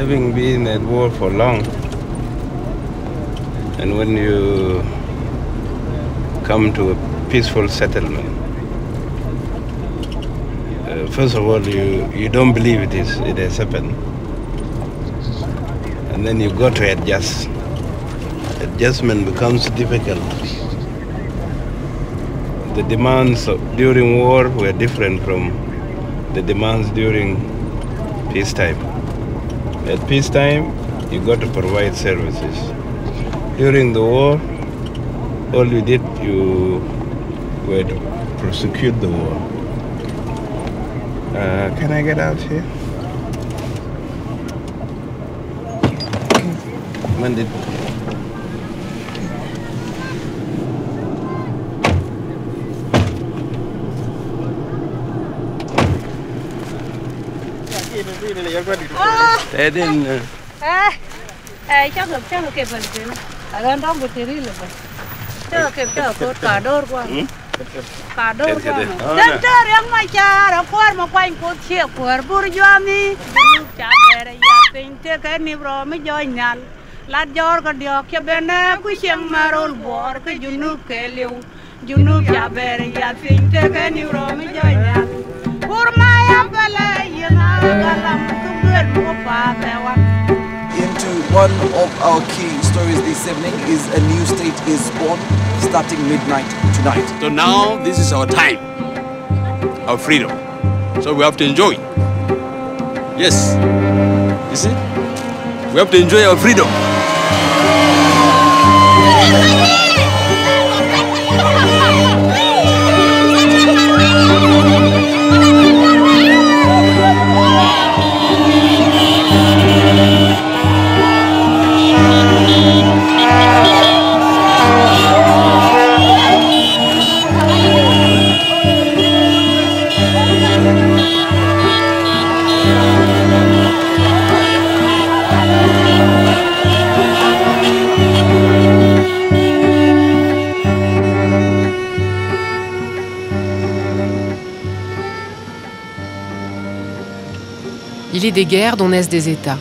Having been at war for long, and when you come to a peaceful settlement, first of all, you don't believe it has happened. And then you got to adjust. Adjustment becomes difficult. The demands during war were different from the demands during peacetime. At peacetime, you got to provide services. During the war, all you did, you were to prosecute the war. Can I get out here? When did... They didn't... chắc là kịp rồi chứ. Ở gần đó một tí đi là vậy. Chắc là kịp cho cốt cả đôi qua. Cả đôi qua. Dân trời em mà cha đã qua mà quanh cốt chia của bùi doa mi. Cha bé này ya tình thế cái niệm rồi mới join nhau. Lát gió cái điều kia bên này cứ xem mà roll bor cái junub cái liu. Junub cha bé này ya tình thế cái niệm rồi mới join nhau. Into one of our key stories this evening is a new state is born, starting midnight tonight. So now this is our time, our freedom. So we have to enjoy. Yes, you see, we have to enjoy our freedom. Il est des guerres dont naissent des États.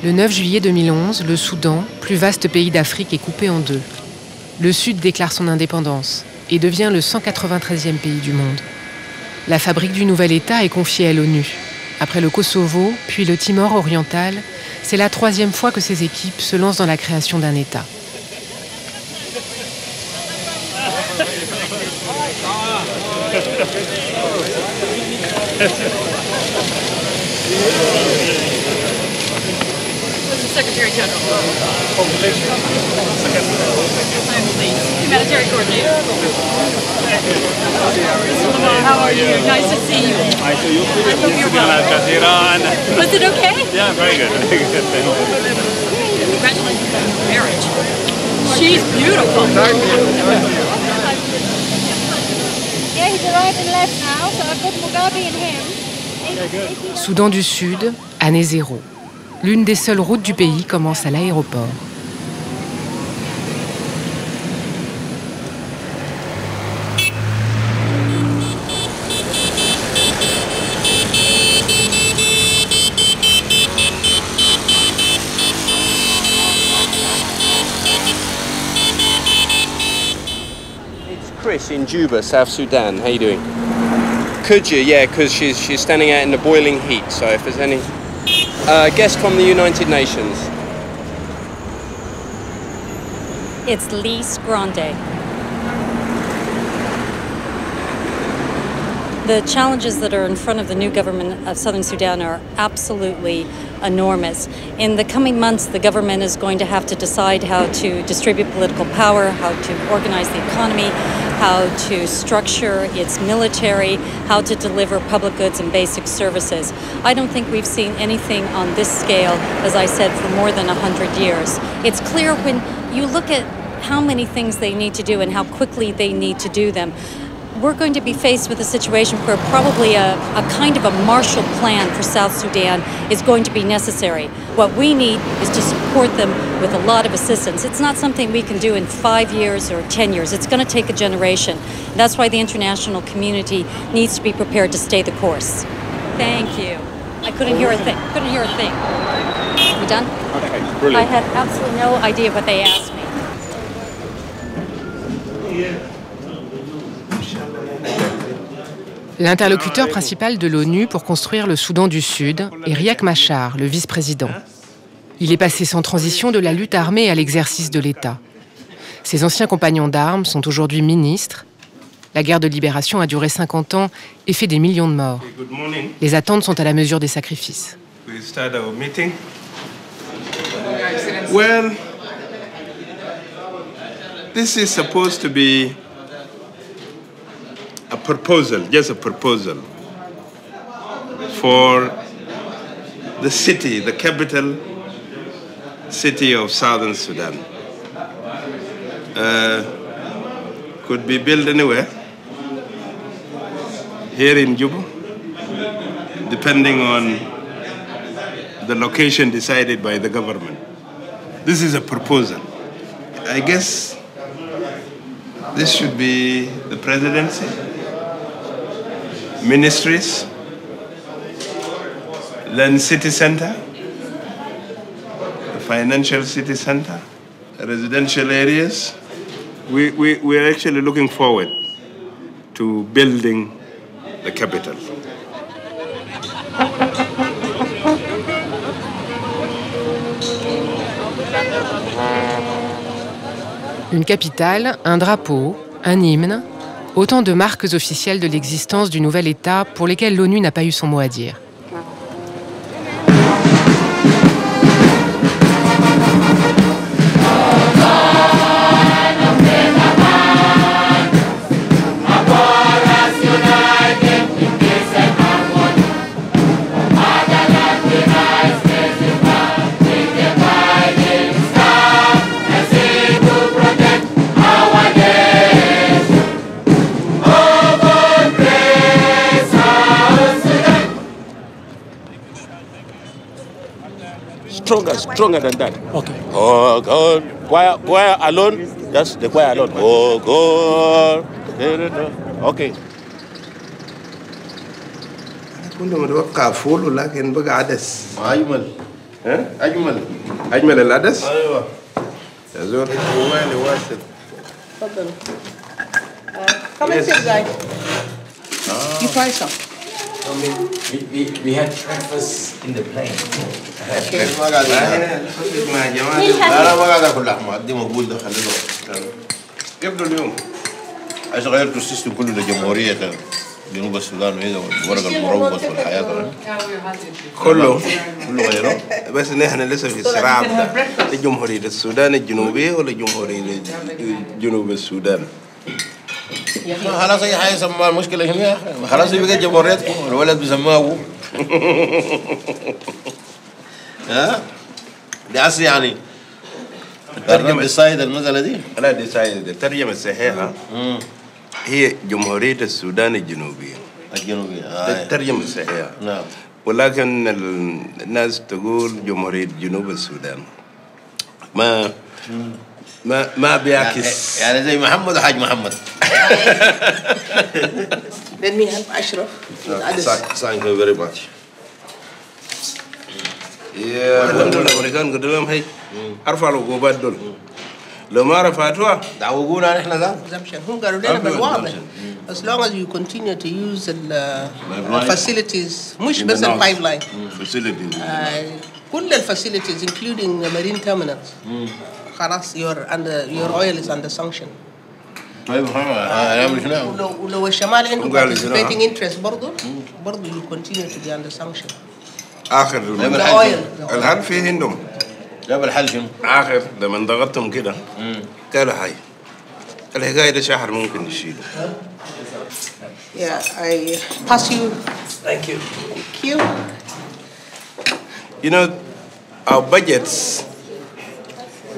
Le 9 juillet 2011, le Soudan, plus vaste pays d'Afrique, est coupé en deux. Le Sud déclare son indépendance et devient le 193e pays du monde. La fabrique du nouvel État est confiée à l'ONU. Après le Kosovo, puis le Timor oriental, c'est la 3e fois que ces équipes se lancent dans la création d'un État. Secretary General. Humanitarian coordinator. How are you? Nice to see you. Nice to see you. I hope you're well. Was it okay? Yeah, very good. Congratulations on your marriage. She's beautiful. Yeah, he's arriving left now, so I put Mugabe in him. Soudan du Sud, année 0. L'une des seules routes du pays commence à l'aéroport. It's Chris in Juba, South Sudan. How you doing? Could you? Yeah, because she's standing out in the boiling heat. So if there's any guest from the United Nations. It's Lise Grande. The challenges that are in front of the new government of Southern Sudan are absolutely enormous. In the coming months, the government is going to have to decide how to distribute political power, how to organize the economy, how to structure its military, how to deliver public goods and basic services. I don't think we've seen anything on this scale, as I said, for more than 100 years. It's clear when you look at how many things they need to do and how quickly they need to do them. We're going to be faced with a situation where probably a kind of a Marshall Plan for South Sudan is going to be necessary. What we need is to support them with a lot of assistance. It's not something we can do in 5 years or 10 years. It's going to take a generation. That's why the international community needs to be prepared to stay the course. Thank you. I couldn't hear a thing. Couldn't hear a thing. We done? Okay, brilliant. I had absolutely no idea what they asked me. L'interlocuteur principal de l'ONU pour construire le Soudan du Sud est Riek Machar, le vice-président. Il est passé sans transition de la lutte armée à l'exercice de l'État. Ses anciens compagnons d'armes sont aujourd'hui ministres. La guerre de libération a duré 50 ans et fait des millions de morts. Les attentes sont à la mesure des sacrifices. Well, this is supposed to be a proposal, just a proposal for the city, the capital city of Southern Sudan. Could be built anywhere, here in Juba, depending on the location decided by the government. This is a proposal. I guess this should be the presidency, ministries, then city center, the financial city center, residential areas. We're actually looking forward to building the capital. Une capitale, un drapeau, un hymne, autant de marques officielles de l'existence du nouvel État pour lesquelles l'ONU n'a pas eu son mot à dire. Stronger than that. Okay. Oh God, choir alone. Just the choir alone. Oh God. Okay. كنا متوقع فول ولكن بقى عدس. أجمل. ها؟ أجمل العدس؟ أيوة. يا زول وين واسد؟ تفضل. Come and sit, guys. You try some. We had breakfast in the plane. Okay. يبدو اليوم عايز غيرت السيستم كله لجمهورية جنوب السودان وهذا والورق المروبط والحياة كله غيره بس نحن لسه في الصراع لجمهورية السودان الجنوبية ولا جمهورية جنوب السودان. خلاص اي حاجه يسموها المشكله هنا خلاص يبقى جمهوريتكم الولد بيسموها ابوه ها دي اصل يعني الترجمه ديسايد المساله دي لا ديسايد الترجمه الصحيحه هي جمهوريه السودان الجنوبيه الترجمه الصحيحه نعم ولكن الناس تقول جمهوريه جنوب السودان ما بيعكس يعني زي محمد وحاج محمد. Let me help Ashraf. Thank you very much. الحمد لله الامريكان قد لهم هي ارفع العقوبات دول لو ما رفعتوها دعوقونا نحن ذا هم قالوا لنا بالواضح as long as you continue to use the facilities مش بس البايب facilities كل الفاسيلتيز including marine terminals خلاص your oil is under sanction. طيب هنعمل شنو؟ ولو الشمال عنده participating interest برضه you continue to be under sanction. اخر الحل فيه عندهم جاب الحل شنو؟ اخر لما ضغطتهم كده قالوا هاي الحكايه ده شهر ممكن نشيله. Yeah, I pass you. Thank you. Thank you. You know, our budgets,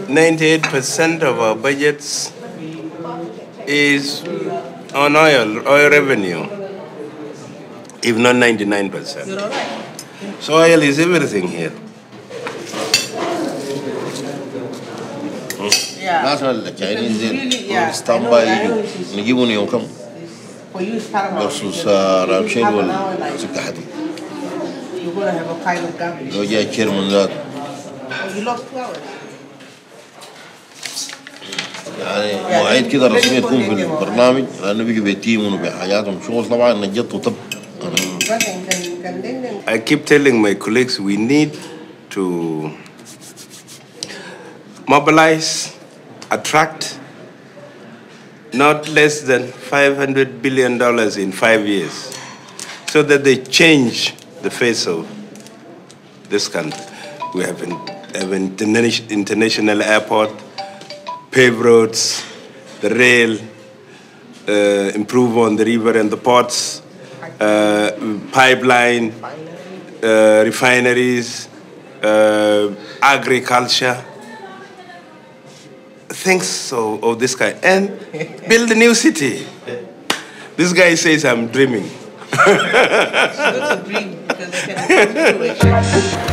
98% of our budgets is on oil revenue, if not 99%. You're all right. So oil is everything here. Yeah. National Chinese standby نجيبون يوم كم؟ بخصوص رامشين والسكة حديد. you're going to have a pile of garbage. No, yeah, chairman that. Oh, you lost 2 hours. يعني مواعيد كده رسمية تكون في البرنامج لأنه بيجي بيتيمون وبحياتهم شغل طبعا نجت وطب. I keep telling my colleagues we need to mobilize, attract not less than $500 billion in 5 years so that they change the face of this country. We have an international airport, pave roads, the rail, improve on the river and the ports, pipeline, refineries, agriculture, things of this kind, and build a new city. This guy says I'm dreaming. That's a dream because they can come to it.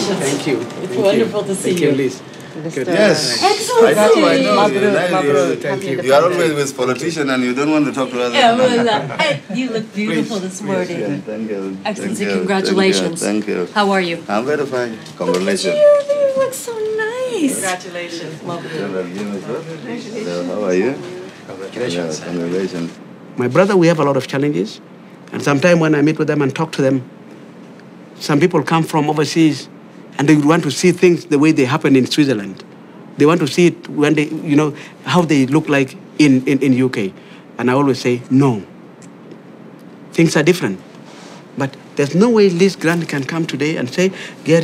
Thank you. It's wonderful to see you. Liz. Good. Yes. Excellent. I know. Thank you. You are always with politicians and you don't want to talk to others. Yeah, well, you look beautiful this morning. Yeah, thank you. Excellency, congratulations. Thank you. How are you? I'm very fine. Congratulations. You look so nice. Congratulations. Lovely. How are you? Congratulations. Congratulations. My brother, we have a lot of challenges. And sometimes when I meet with them and talk to them, some people come from overseas and they want to see things the way they happen in Switzerland. They want to see it when they, how they look like in UK. And I always say, no. Things are different. But there's no way Liz Grant can come today and say, Gare,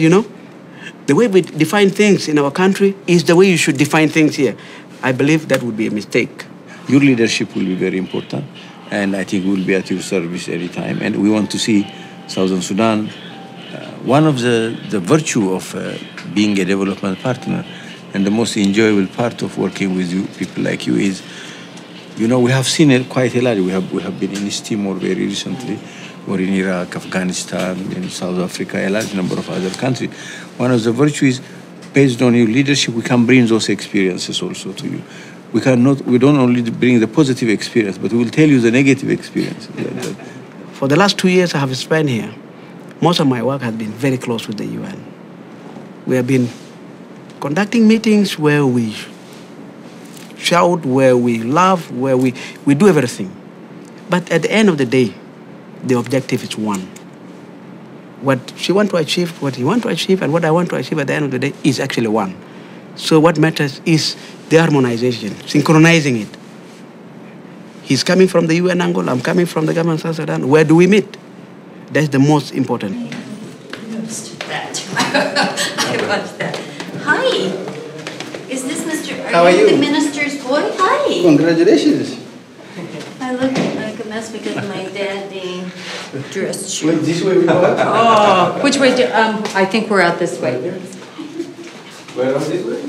the way we define things in our country is the way you should define things here. I believe that would be a mistake. Your leadership will be very important. And I think we'll be at your service anytime. And we want to see Southern Sudan. One of the virtue of being a development partner and the most enjoyable part of working with you, people like you, is, we have seen it quite a lot. We have been in East Timor very recently, or in Iraq, Afghanistan, in South Africa, a large number of other countries. One of the virtues, based on your leadership, we can bring those experiences also to you. We don't only bring the positive experience, but we will tell you the negative experience. For the last 2 years I have spent here, most of my work has been very close with the UN. We have been conducting meetings where we shout, where we laugh, where we do everything. But at the end of the day, the objective is one. What she wants to achieve, what he wants to achieve, and what I want to achieve at the end of the day is actually one. So what matters is the harmonization, synchronizing it. He's coming from the UN angle, I'm coming from the government of South Sudan. Where do we meet? That's the most important. I watched that. Hi. Is this Mr. How are you? The minister's boy? Hi. Congratulations. I look like a mess because of my dad being dressed. Wait, this way we go out? Oh, which way I think we're out this way. We're out this way?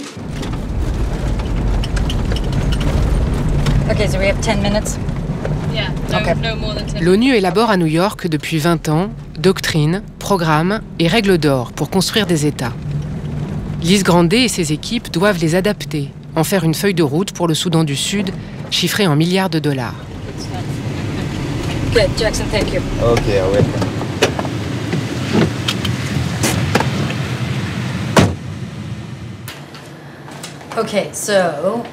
Okay, so we have 10 minutes. Yeah, no more than 10 minutes. L'ONU élabore à New York depuis 20 ans doctrines, programmes et règles d'or pour construire des États. Lise Grandet et ses équipes doivent les adapter, en faire une feuille de route pour le Soudan du Sud, chiffrée en milliards de dollars. Good, Jackson, thank you. Okay, I welcome. Okay, so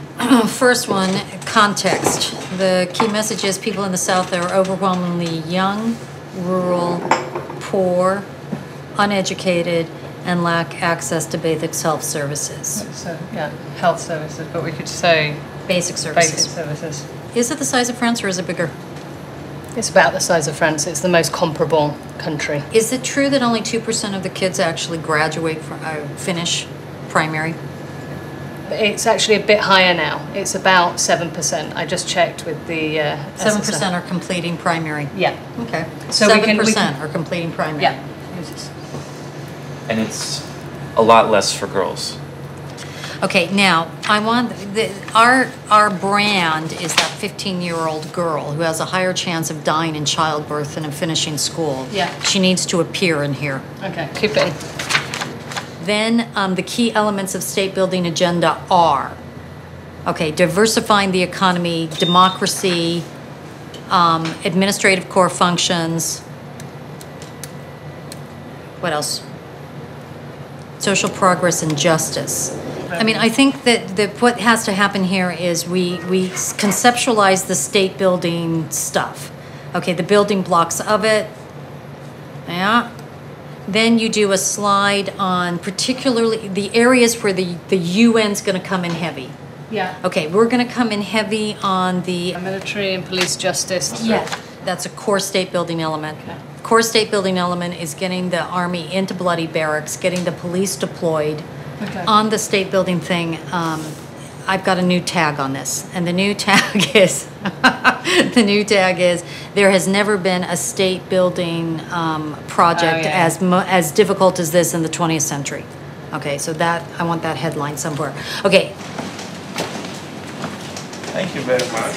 first one, context. The key message is people in the South are overwhelmingly young, rural, poor, uneducated, and lack access to basic health services. So, yeah, health services, but we could say basic services. Basic services. Is it the size of France or is it bigger? It's about the size of France. It's the most comparable country. Is it true that only 2% of the kids actually graduate from finish primary? It's actually a bit higher now. It's about 7%. I just checked with the 7% are completing primary. Yeah. Okay. So 7% are completing primary. Yeah. And it's a lot less for girls. Okay, now I want our brand is that 15-year-old girl who has a higher chance of dying in childbirth than in finishing school. Yeah. She needs to appear in here. Okay, keep it. Then the key elements of state building agenda are, okay, diversifying the economy, democracy, administrative core functions. What else? Social progress and justice. I mean, I think that what has to happen here is we conceptualize the state building stuff. Okay, the building blocks of it. Yeah. Then you do a slide on particularly the areas where the UN's going to come in heavy. Yeah. Okay, we're going to come in heavy on the military and police justice. Yeah, that's a core state building element. Okay. Core state building element is getting the army into bloody barracks, getting the police deployed. Okay. On the state building thing, I've got a new tag on this, and the new tag is there has never been a state building project as difficult as this in the 20th century. Okay, so that I want that headline somewhere. Okay. Thank you very much.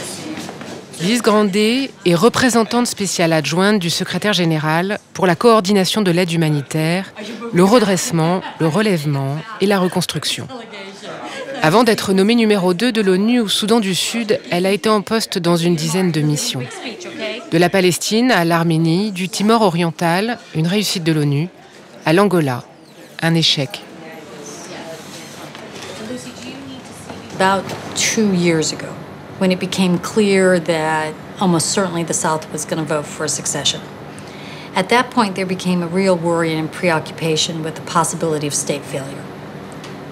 Lise Grandet est représentante spéciale adjointe du secrétaire général pour la coordination de l'aide humanitaire, le redressement, le relèvement et la reconstruction. Avant d'être nommée numéro 2 de l'ONU au Soudan du Sud, elle a été en poste dans une dizaine de missions. De la Palestine à l'Arménie, du Timor oriental, une réussite de l'ONU, à l'Angola, un échec. About 2 years ago, when it became clear that almost certainly the South was going to vote for secession. At that point, there became a real worry and preoccupation with the possibility of state failure.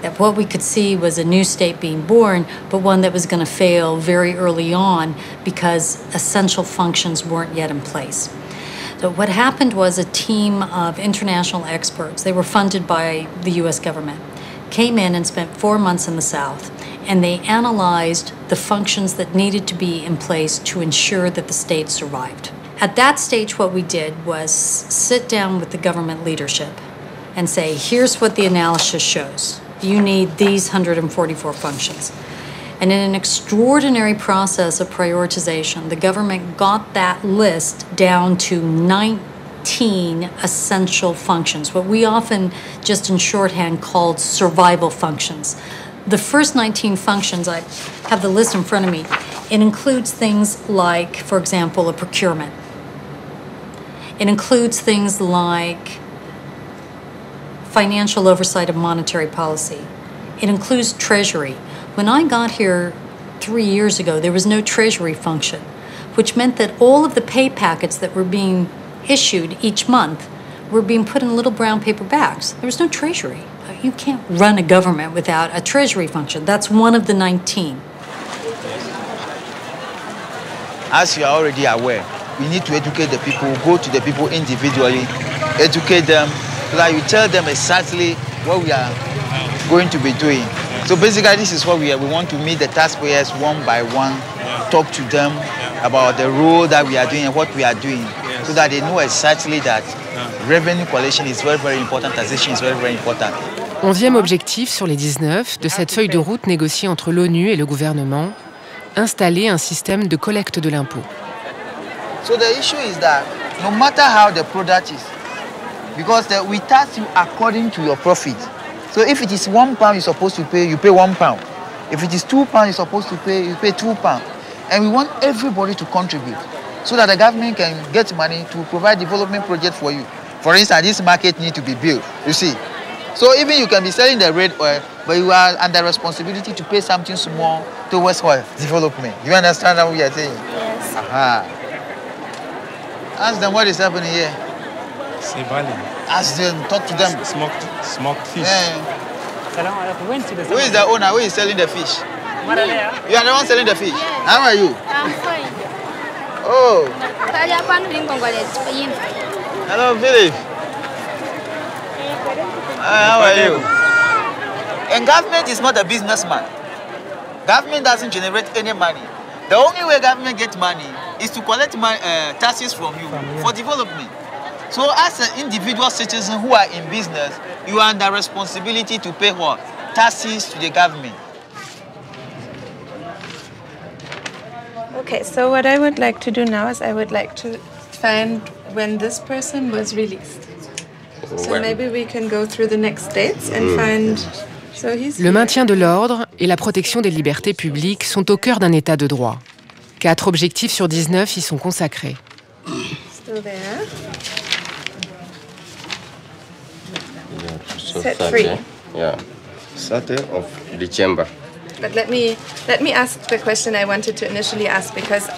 That what we could see was a new state being born, but one that was going to fail very early on because essential functions weren't yet in place. So what happened was a team of international experts, they were funded by the US government, came in and spent 4 months in the South, and they analyzed the functions that needed to be in place to ensure that the state survived. At that stage, what we did was sit down with the government leadership and say, here's what the analysis shows. You need these 144 functions. And in an extraordinary process of prioritization, the government got that list down to 19 essential functions, what we often just in shorthand called survival functions. The first 19 functions, I have the list in front of me. It includes things like, for example, a procurement. It includes things like financial oversight of monetary policy. It includes treasury. When I got here 3 years ago, there was no treasury function, which meant that all of the pay packets that were being issued each month were being put in little brown paper bags. There was no treasury. You can't run a government without a treasury function. That's one of the 19. As you are already aware, we need to educate the people, go to the people individually, educate them, so that you tell them exactly what we are going to be doing. So basically, this is what we want to meet the taxpayers one by one, talk to them about the role that we are doing and what we are doing, so that they know exactly that revenue collection is very, very important, taxation is very, very important. 11e objectif sur les 19 de cette feuille de route négociée entre l'ONU et le gouvernement, installer un système de collecte de l'impôt. So the issue is that no matter how the product is, because we tax you according to your profit. So if it is £1 you're supposed to pay, you pay £1. If it is £2 you're supposed to pay, you pay £2. And we want everybody to contribute so that the government can get money to provide development projects for you. For instance, this market needs to be built, you see. So even you can be selling the red oil, but you are under responsibility to pay something small towards oil development. Do you understand what we are saying? Yes. Aha. Ask them what is happening here. Ask them, talk to them. Smoked fish. Yeah. Who is the owner? Who is selling the fish? You are the one selling the fish? Yes. How are you? I'm fine. Oh. Hello, Philip. How are you? And government is not a businessman. Government doesn't generate any money. The only way government gets money is to collect taxes from you for development. So as an individual citizen who are in business, you are under responsibility to pay what? taxes to the government. Okay, so what I would like to do now is I would like to find when this person was released. So maybe we can go through the next dates and find... So he's Le maintien de l'ordre et la protection des libertés publiques sont au cœur d'un État de droit. 4 objectifs sur 19 y sont consacrés. Still there. Set free. Yeah. Saturday of December. But let me ask the question I wanted to initially ask, because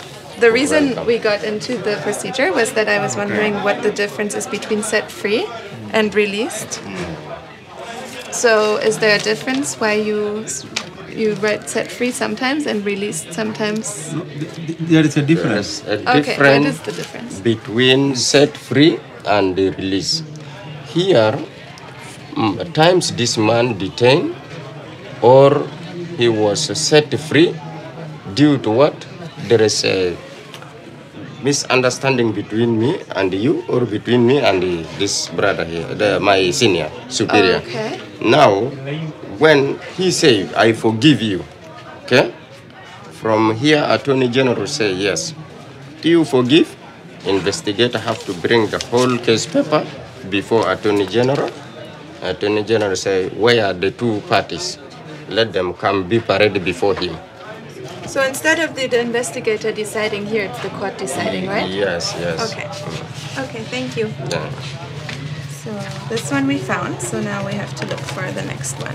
the reason we got into the procedure was that I was wondering what the difference is between set free and released. So is there a difference why you write set free sometimes and released sometimes? There is a difference. Okay, what is the difference? Between set free and the release. Here, times this man detained or he was set free due to what? There is a misunderstanding between me and you, or between me and this brother here, my senior superior. Okay. Now, when he say, I forgive you, okay? From here, Attorney General say, yes. Do you forgive? Investigator have to bring the whole case paper before Attorney General. Attorney General say, where are the 2 parties? Let them come be paraded before him. So instead of the investigator deciding here, it's the court deciding, right? Yes, yes. Okay. Okay, thank you. Yeah. So this one we found, so now we have to look for the next one.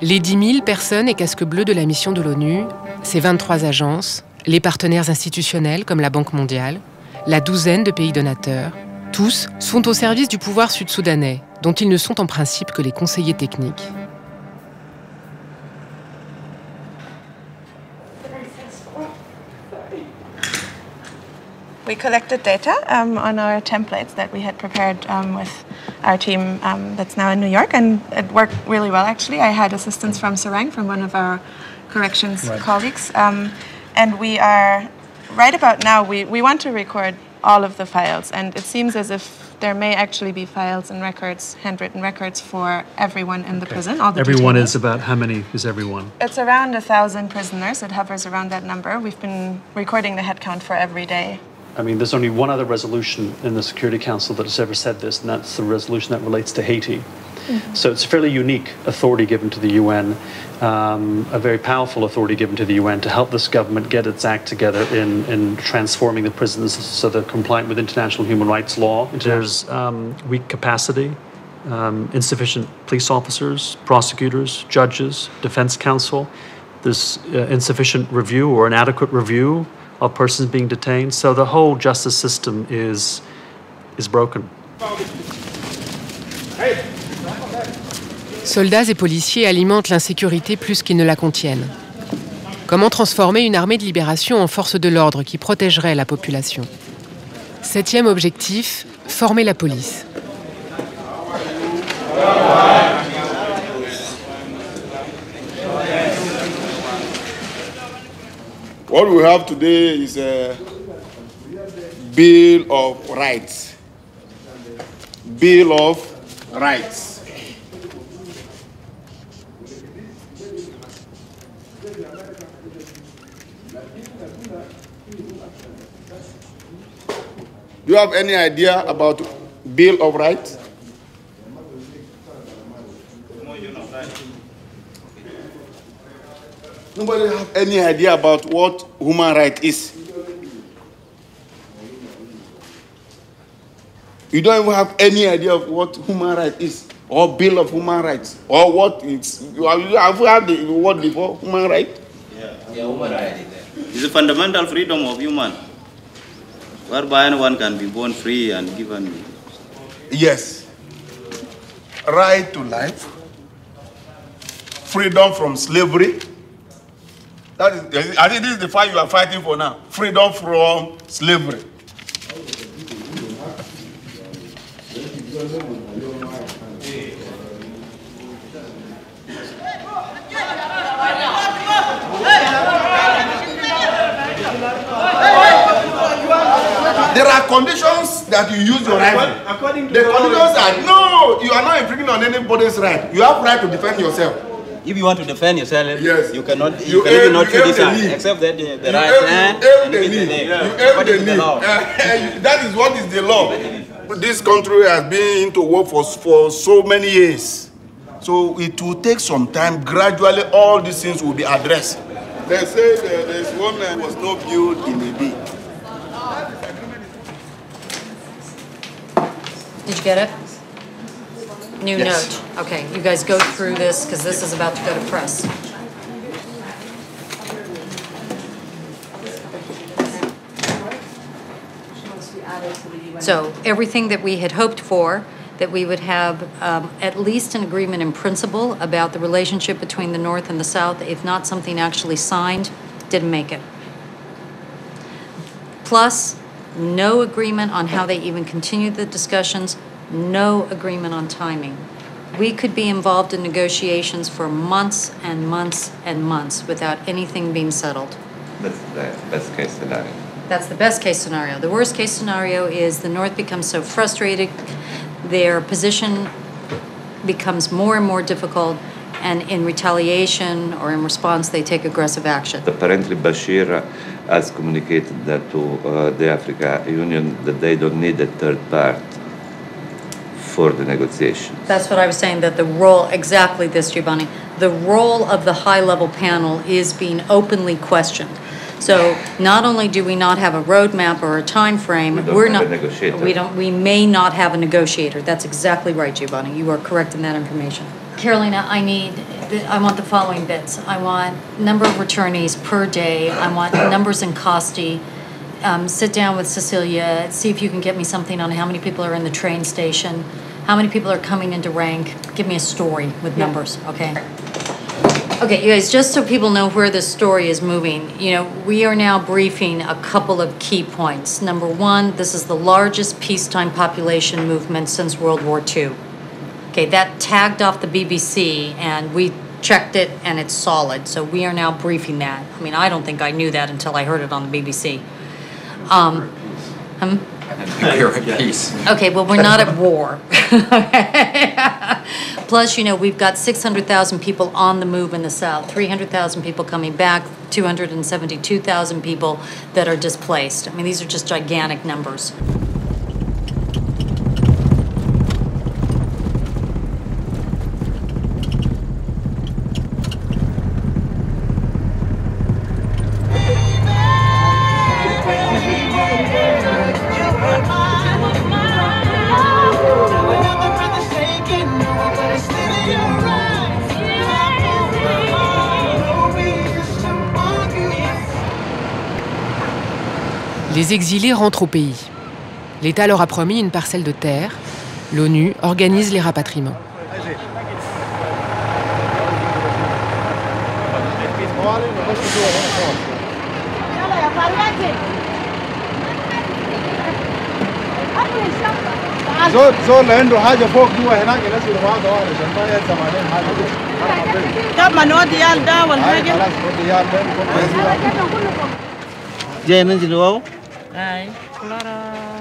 Les 10 000 personnes et casques bleus de la mission de l'ONU, ces 23 agences, les partenaires institutionnels comme la Banque mondiale, la douzaine de pays donateurs, tous sont au service du pouvoir sud-soudanais, dont ils ne sont en principe que les conseillers techniques. We collected data on our templates that we had prepared with our team that's now in New York, and it worked really well, actually. I had assistance from Sarang, from one of our corrections colleagues. And we are, right about now, we want to record all of the files, and it seems as if there may actually be files and records, handwritten records for everyone in the prison. All the everyone detainees. is about, how many is everyone? It's around 1,000 prisoners. It hovers around that number. We've been recording the head count for every day. I mean, there's only one other resolution in the Security Council that has ever said this, and that's the resolution that relates to Haiti. Mm-hmm. So it's a fairly unique authority given to the UN, a very powerful authority given to the UN to help this government get its act together in transforming the prisons so they're compliant with international human rights law. There's weak capacity, insufficient police officers, prosecutors, judges, defense counsel. There's insufficient review or inadequate review of persons being detained. So the whole justice system is broken. Soldats et policiers alimentent l'insécurité plus qu'ils ne la contiennent. Comment transformer une armée de libération en force de l'ordre qui protégerait la population? 7e objectif, former la police. What we have today is a Bill of Rights. Bill of Rights. Do you have any idea about Bill of Rights? Nobody have any idea about what human right is. You don't even have any idea of what human right is, or Bill of Human Rights, or what it's. Have you heard the word before, human right? Yeah, human right. It's a fundamental freedom of human, whereby anyone can be born free and given. Yes. Right to life, freedom from slavery. That is, I think this is the fight you are fighting for now. Freedom from slavery. There are conditions that you use your rifle. The conditions are, no, you are not infringing on anybody's right. You have right to defend yourself. If you want to defend yourself, yes, you cannot. You can even not criticize, except that the right hand. You aim the knee. That is what is the law. This country has been into war for so many years. So it will take some time. Gradually, all these things will be addressed. They say there's one that was not built in a day. Did you get it? New Yes. note. Okay, you guys go through this because this is about to go to press. So everything that we had hoped for, that we would have at least an agreement in principle about the relationship between the North and the South, if not something actually signed, didn't make it. Plus, no agreement on how they even continue the discussions, no agreement on timing. We could be involved in negotiations for months and months and months without anything being settled. That's the best case scenario. That's the best case scenario. The worst case scenario is the North becomes so frustrated, their position becomes more and more difficult, and in retaliation or in response, they take aggressive action. Apparently, Bashir has communicated that to the African Union that they don't need a third part for the negotiation. That's what I was saying, that the role, exactly this, Giovanni, the role of the high-level panel is being openly questioned. So not only do we not have a roadmap or a time frame, we may not have a negotiator. That's exactly right, Giovanni. You are correct in that information. Carolina, I want the following bits. I want number of returnees per day. I want numbers in Costi. Sit down with Cecilia, see if you can get me something on how many people are in the train station, how many people are coming into rank. Give me a story with numbers, okay? Okay, you guys, just so people know where this story is moving, you know, we are now briefing a couple of key points. Number one, this is the largest peacetime population movement since World War II. Okay, that tagged off the BBC, and we checked it, and it's solid. So we are now briefing that. I mean, I don't think I knew that until I heard it on the BBC. We're at peace. Okay, well, we're not at war. Plus, you know, we've got 600,000 people on the move in the South, 300,000 people coming back, 272,000 people that are displaced. I mean, these are just gigantic numbers. Les exilés rentrent au pays. L'État leur a promis une parcelle de terre. L'ONU organise les rapatriements.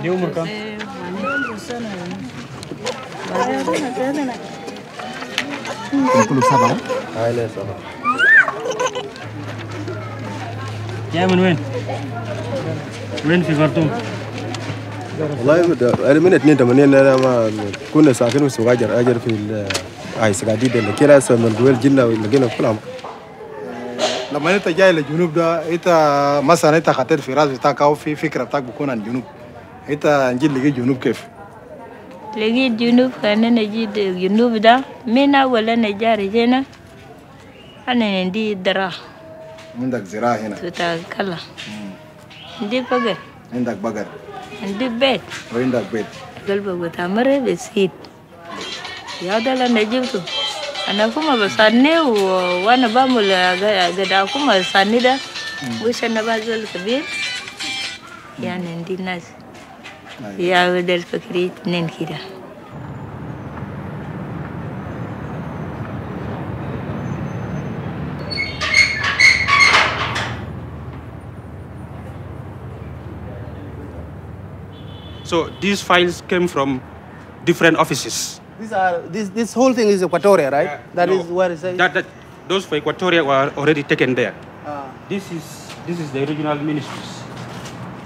Di umur kan? Kuluk Sabah. Aile Sabah. Ya Win في خرطوم. والله أنا من 82 أنا ما كنا ساكنين في سواجر أجر في العيس قاعدين ده كده سمن دويل جنة ولقينا كلام. لما أنت جاي للجنوب ده أنت مثلا أنت خطير في راس بتاعك أو في فكرة بتاعك بكون عن الجنوب. أنت نجيب لقي جنوب كيف؟ لقي جنوب كان نجيب جنوب ده من أول أنا جاري هنا أنا عندي دراه. عندك زراعة هنا. تتكلم. عندي بقر. عندك بقر. عندي بيت. وعندك بيت. قلبي بتعمره بسيط. يا ده اللي أنا جبته Ana kuma basane wana bamu la gada kuma basane da wisha na bazal kabir yani ndi nas ya del fakri nen kida. So these files came from different offices. This whole thing is Equatoria, right? No, is where is it? Those for Equatoria were already taken there. This is the regional ministries.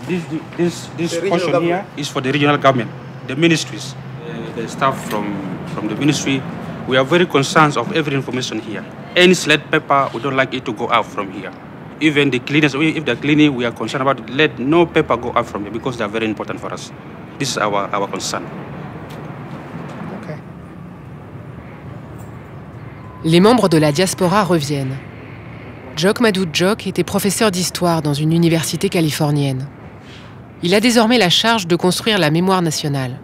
This portion here is for the regional government, the ministries, the staff from the ministry. We are very concerned of every information here. Any slate paper, we don't like it to go out from here. Even the cleaners, if they're cleaning, we are concerned about it. Let no paper go out from here because they are very important for us. This is our concern. Okay. Les membres de la diaspora reviennent. Jok Madou Jok était professeur d'histoire dans une université californienne. Il a désormais la charge de construire la mémoire nationale.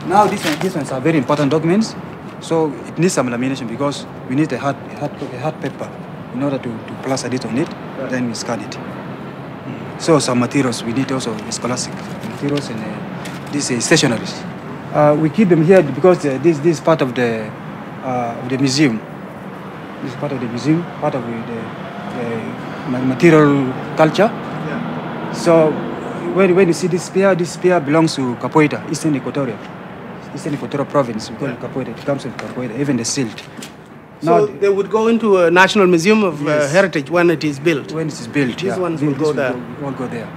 Now these ones are very important documents, so it needs some lamination because we need a hard paper in order to plaster it on it, then we scan it. So some materials we need also scholastic materials and these stationaries. We keep them here because this is part of the museum. This is part of the museum, part of the material culture. Yeah. So when you see this spear belongs to Capoeira, Eastern Equatoria province. We call it Capoeira. It comes with Capoeira, even the silt. So they would go into a National Museum of Heritage when it is built? When it is built, These ones will go there? Won't go there.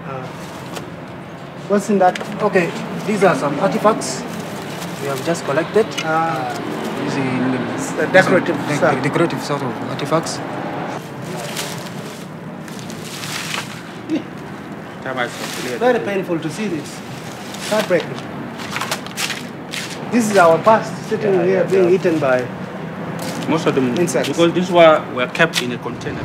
What's in that? Okay, these are some artifacts we have just collected. These are decorative sort of artifacts. Very painful to see this. Heartbreaking. This is our past sitting here being eaten by most of them insects. Because these were kept in a container.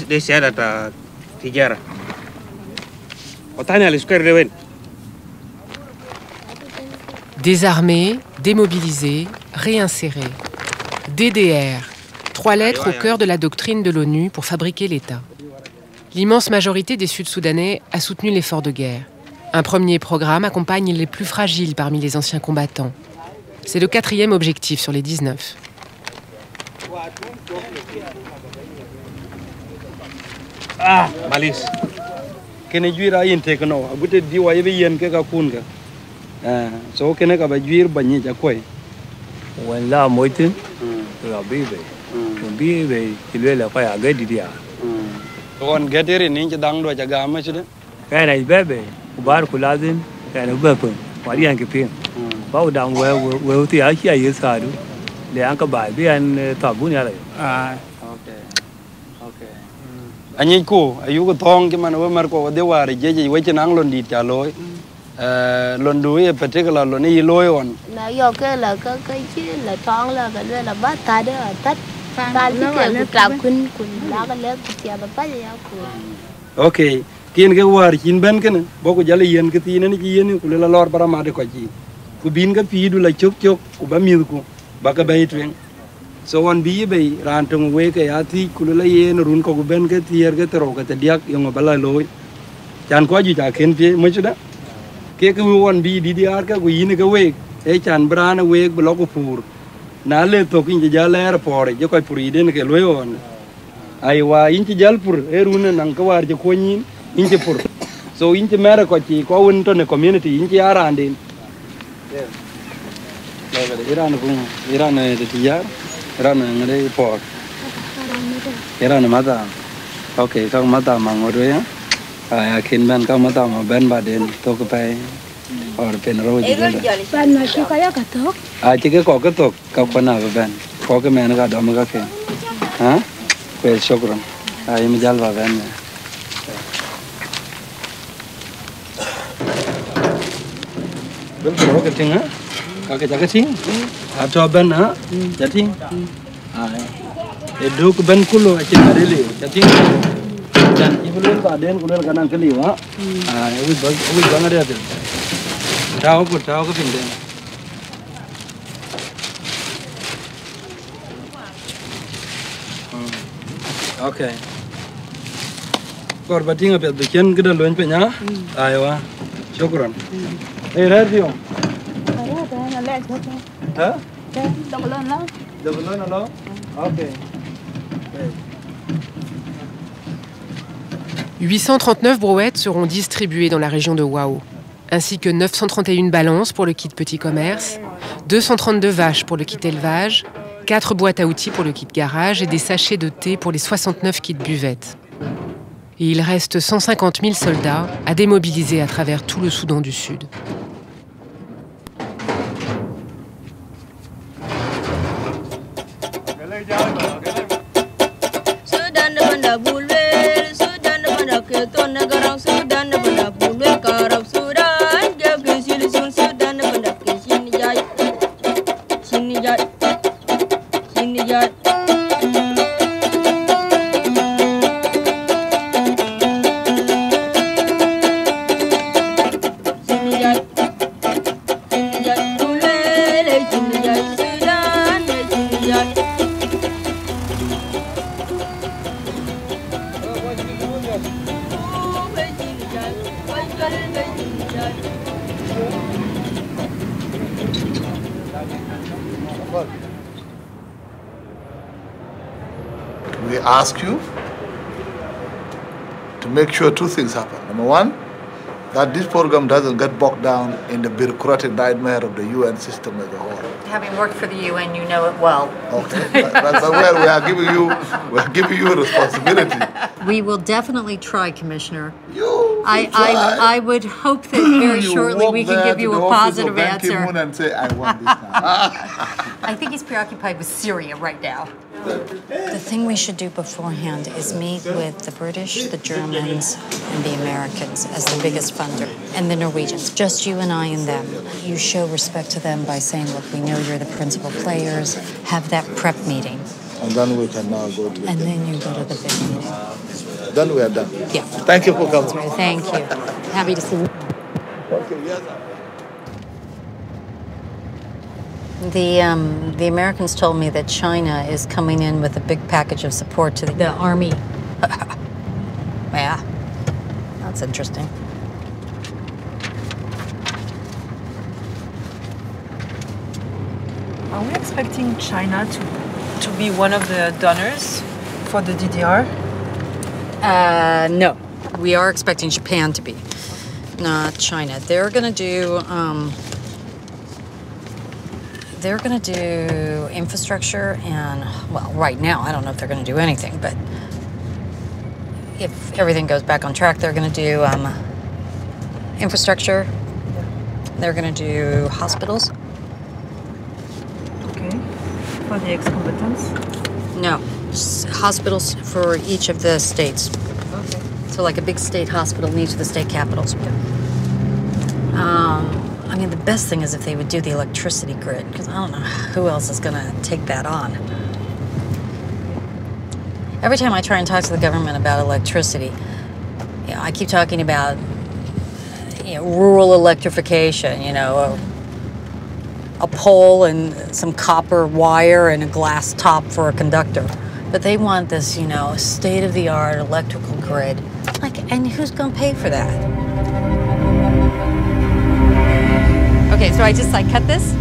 They said that Tijara. Désarmés, démobilisés, réinsérés. DDR, 3 lettres au cœur de la doctrine de l'ONU pour fabriquer l'État. L'immense majorité des Sud-Soudanais a soutenu l'effort de guerre. Un premier programme accompagne les plus fragiles parmi les anciens combattants. C'est le 4e objectif sur les 19. Malis. Kene juira yin tekno, abute diwa yebe yen ke ka kunga. So kene ka ba juir banye ja koy. Wala moitin. La bibe. Bibe kilwe la pa ya gadi dia. On gadere ni ja dang do ja ga ma chide. Kana bebe, ubar kulazin, kana bebe. Wari an ke pin. Ba udang we ti a chi ayi sadu. Le an ka ba bi an tabu ni ala. Anh cô ayu ko thong ke man we mar ko de war je we chenang lon dit cha loy lon đuôi particular lon ni loy on na yo ke la ka chi la thong la ka le la ba ta de tat ta li ke ta kun la ka le ku tia ba pa ya ku okay kien ke war chin ben ken bo ko jale yen ke tin ni yen ku le la lor para ma de ko ji ku bin ka pi du la chok chok ku ba mi ku ba ka bay twen So one be by rantung wake a ati kulula yen run ko ben get here get ro get diak yung bala loy. Chan ko ju ta ken pie mo chuda. Ke ku one be DDR ka ku yin ka wake. E chan brana wake block pur. Na le to kin ja ler por je ko puri den ke loy on. Ai wa in ti jal pur e run nang ka war je ko nyin in ti pur. So in ti mera ko ti ko won to ne community in ti arande. Yeah. Iran de tijar. Iran ngade por. Iran mata. Okay, kau mata mangodo ya. Ay kin ban kau mata ma ben baden to ko pai. Or pen ro ji da. Ban ma ki kaya katok. A chi ke ko katok ka kona ba ben. Ko ke men ga dam ga ke. Ha? Ko shukran. Ay mi jal ba ben. Ben ko ke ting ha. Ka ke jaga ting. Atau ben ha, jadi, eduk ben kulo aja kadeli, jadi, dan ibu lihat keadaan kulo kanan keli wa, uwi banget ya tu, tahu ke pindah. Okay, kor bating apa bikin kita loan punya, ayo wa, syukuran. Radio. Hein? Double alors? Ok. 839 brouettes seront distribuées dans la région de Wao, ainsi que 931 balances pour le kit petit commerce, 232 vaches pour le kit élevage, 4 boîtes à outils pour le kit garage et des sachets de thé pour les 69 kits buvettes. Et il reste 150 000 soldats à démobiliser à travers tout le Soudan du Sud. We ask you to make sure two things happen. Number one, that this program doesn't get bogged down in the bureaucratic nightmare of the UN system as a whole. Having worked for the UN, you know it well. Okay, that's where we are giving you a responsibility. We will definitely try, Commissioner. I would hope that very shortly we can give you a positive answer. And say, I want this now. I think he's preoccupied with Syria right now. The thing we should do beforehand is meet with the British, the Germans, and the Americans as the biggest funder, and the Norwegians. Just you and I and them. You show respect to them by saying, look, we know you're the principal players. Have that prep meeting. And then we can now go to the And then you go to the big meeting. Then we are done. Yeah. Thank you for coming. Thank you. Happy to see you. Okay, yes. The Americans told me that China is coming in with a big package of support to the army. Yeah, that's interesting. Are we expecting China to be one of the donors for the DDR? No. We are expecting Japan to be, not China. They're going to do infrastructure and, well, right now, I don't know if they're going to do anything, but if everything goes back on track, they're going to do infrastructure. They're going to do hospitals. Okay. For the ex-combatants? No. Hospitals for each of the states. Okay. So like a big state hospital in each of the state capitals. I mean, the best thing is if they would do the electricity grid, because I don't know who else is going to take that on. Every time I try and talk to the government about electricity, you know, I keep talking about rural electrification, a pole and some copper wire and a glass top for a conductor. But they want this, you know, state-of-the-art electrical grid. Like, and who's going to pay for that? Okay, so I cut this.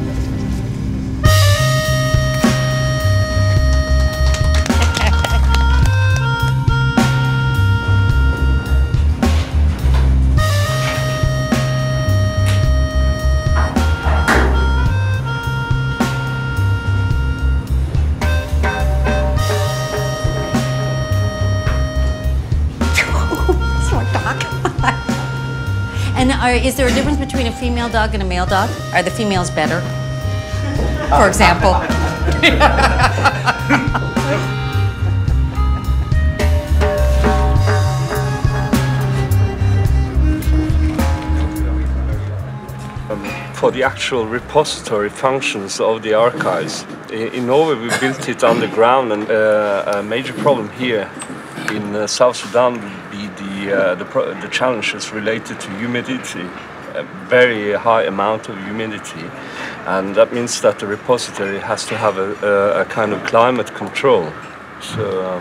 And is there a difference between a female dog and a male dog? Are the females better, for example? For the actual repository functions of the archives, in Norway we built it underground, and a major problem here in South Sudan would be the challenges related to humidity, a very high amount of humidity, and that means that the repository has to have a kind of climate control. So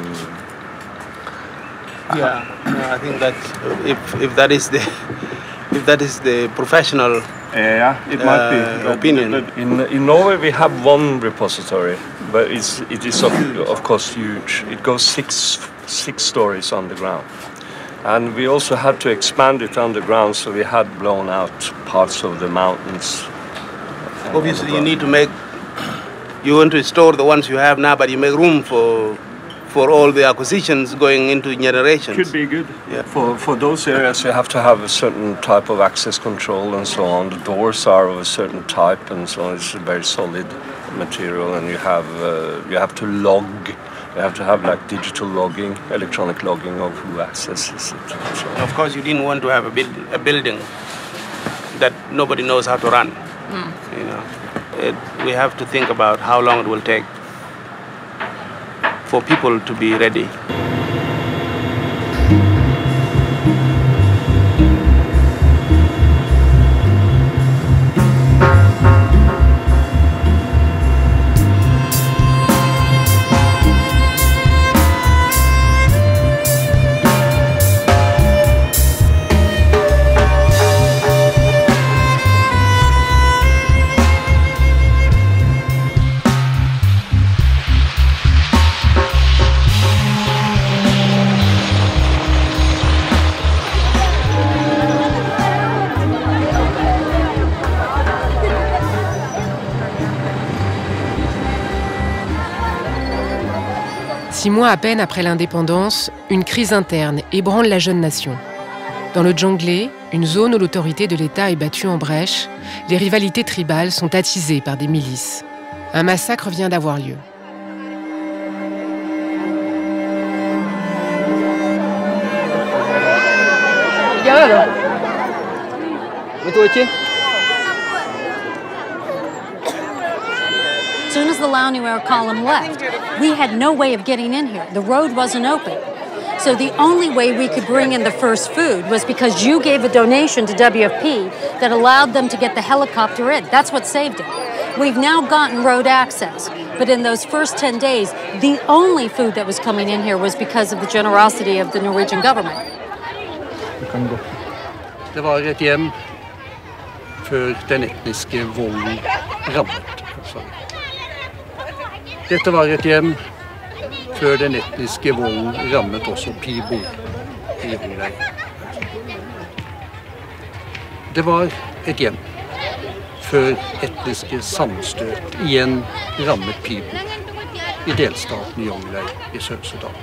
I think that if that is the professional it might be opinion. But in Norway we have one repository, but it is of course huge. It goes six stories underground. And we also had to expand it underground, so we had blown out parts of the mountains. Obviously, you want to store the ones you have now, but you make room for all the acquisitions going into generations. Could be good. Yeah. For those areas, you have to have a certain type of access control and so on. The doors are of a certain type and so on. It's a very solid material, and you have to log. You have to have like digital logging, electronic logging of who accesses it. So. Of course, you didn't want to have a building that nobody knows how to run. You know, we have to think about how long it will take for people to be ready. Six mois à peine après l'indépendance, une crise interne ébranle la jeune nation. Dans le Djonglé, une zone où l'autorité de l'État est battue en brèche, les rivalités tribales sont attisées par des milices. Un massacre vient d'avoir lieu. As soon as the Launuer column left, we had no way of getting in here. The road wasn't open. So the only way we could bring in the first food was because you gave a donation to WFP that allowed them to get the helicopter in. That's what saved it. We've now gotten road access, but in those first 10 days, the only food that was coming in here was because of the generosity of the Norwegian government. Det var ett hjem før den etniske volden rammet. Dette var et hjem før den etniske volden rammet også Pibo i Ronleir. Det var et hjem før etniske sammenstøt igjen rammet Pibo i delstaten Ronleir i Sør-Sudan.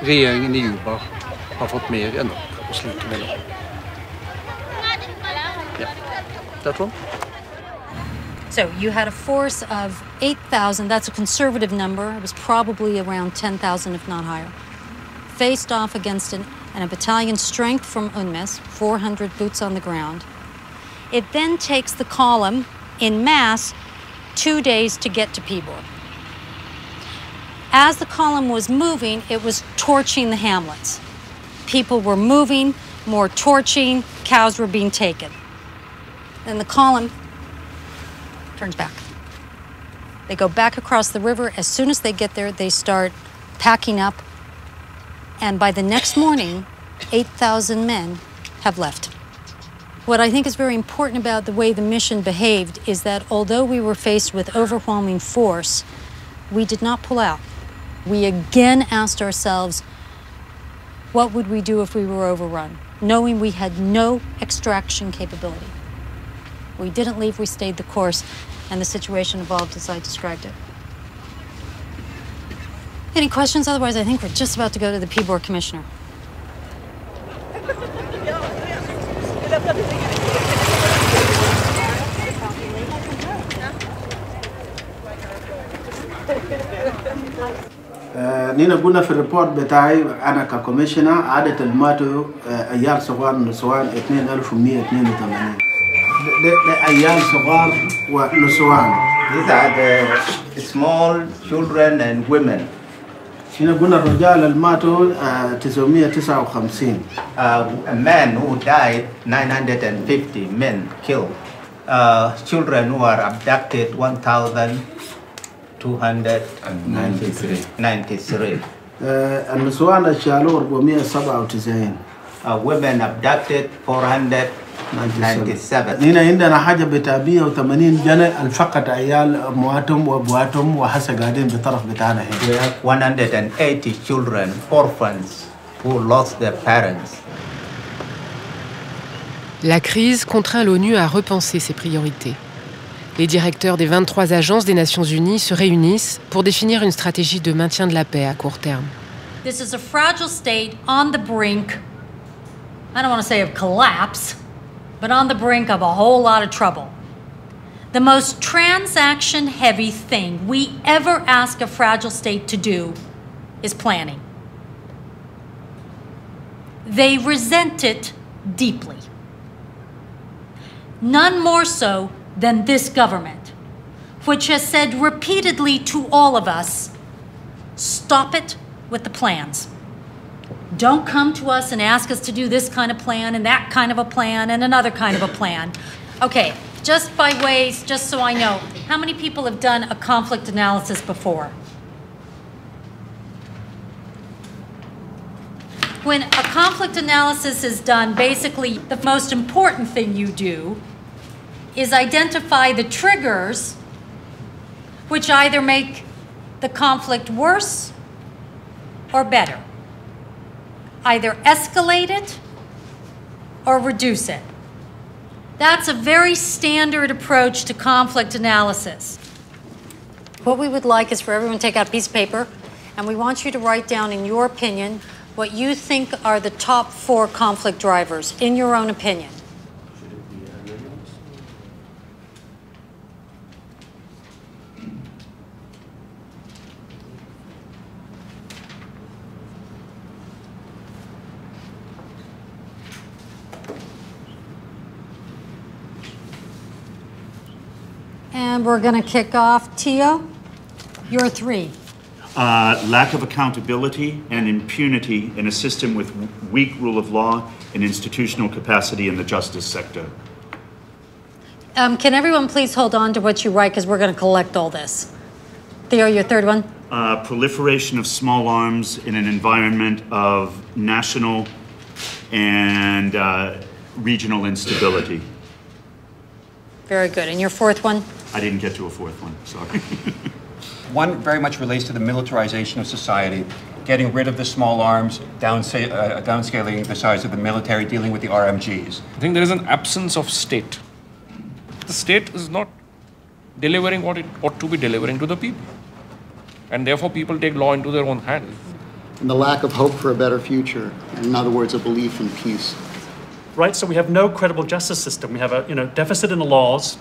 Regjeringen i Juba har fått mer enn nok å slite med nå. Yeah. That one? So you had a force of 8,000, that's a conservative number, it was probably around 10,000 if not higher, faced off against a battalion strength from UNMISS, 400 boots on the ground. It then takes the column in mass 2 days to get to Pibor. As the column was moving, it was torching the hamlets. People were moving, more torching, cows were being taken. And the column turns back. They go back across the river. As soon as they get there, they start packing up. And by the next morning, 8,000 men have left. What I think is very important about the way the mission behaved is that although we were faced with overwhelming force, we did not pull out. We again asked ourselves, what would we do if we were overrun, knowing we had no extraction capability? We didn't leave, we stayed the course, and the situation evolved as I described it. Any questions? Otherwise, I think we're just about to go to the P-Board Commissioner. نينا قلنا في الريبورت بتاعي أنا ككوميشنر عدد الماتوا أيام صغار ونسوان 2182 ده أيام صغار ونسوان. These are the small children and women. هنا قلنا الرجال الماتوا 959. A man who died 950 men killed. Children who are abducted 1,293. النسوان الشالو 497. Women abducted 497. هنا عندنا حاجة بتاع 180 جنة الفقط عيال أمواتهم وأبواتهم وحسا قاعدين بطرف بتاعنا هنا. We have 180 children, orphans, who lost their parents. La crise contraint l'ONU à repenser ses priorités. Les directeurs des 23 agences des Nations Unies se réunissent pour définir une stratégie de maintien de la paix à court terme. This is a fragile state on the brink, I don't want to say of collapse, but on the brink of a whole lot of trouble. The most transaction-heavy thing we ever ask a fragile state to do is planning. They resent it deeply. None more so than this government, which has said repeatedly to all of us, stop it with the plans. Don't come to us and ask us to do this kind of plan and that kind of a plan and another kind of a plan. Okay, just by ways, just so I know, how many people have done a conflict analysis before? When a conflict analysis is done, basically the most important thing you do is identify the triggers which either make the conflict worse or better. Either escalate it or reduce it. That's a very standard approach to conflict analysis. What we would like is for everyone to take out a piece of paper, and we want you to write down, in your opinion, what you think are the top 4 conflict drivers, in your own opinion. And we're going to kick off. Tio, you're 3. Lack of accountability and impunity in a system with weak rule of law and institutional capacity in the justice sector. Can everyone please hold on to what you write, because we're going to collect all this. Theo, your 3rd one. Proliferation of small arms in an environment of national and regional instability. Very good. And your 4th one? I didn't get to a 4th one, sorry. One very much relates to the militarization of society, getting rid of the small arms, downscaling the size of the military, dealing with the RMGs. I think there is an absence of state. The state is not delivering what it ought to be delivering to the people. And therefore people take law into their own hands. And the lack of hope for a better future. In other words, a belief in peace. Right, so we have no credible justice system. We have a deficit in the laws,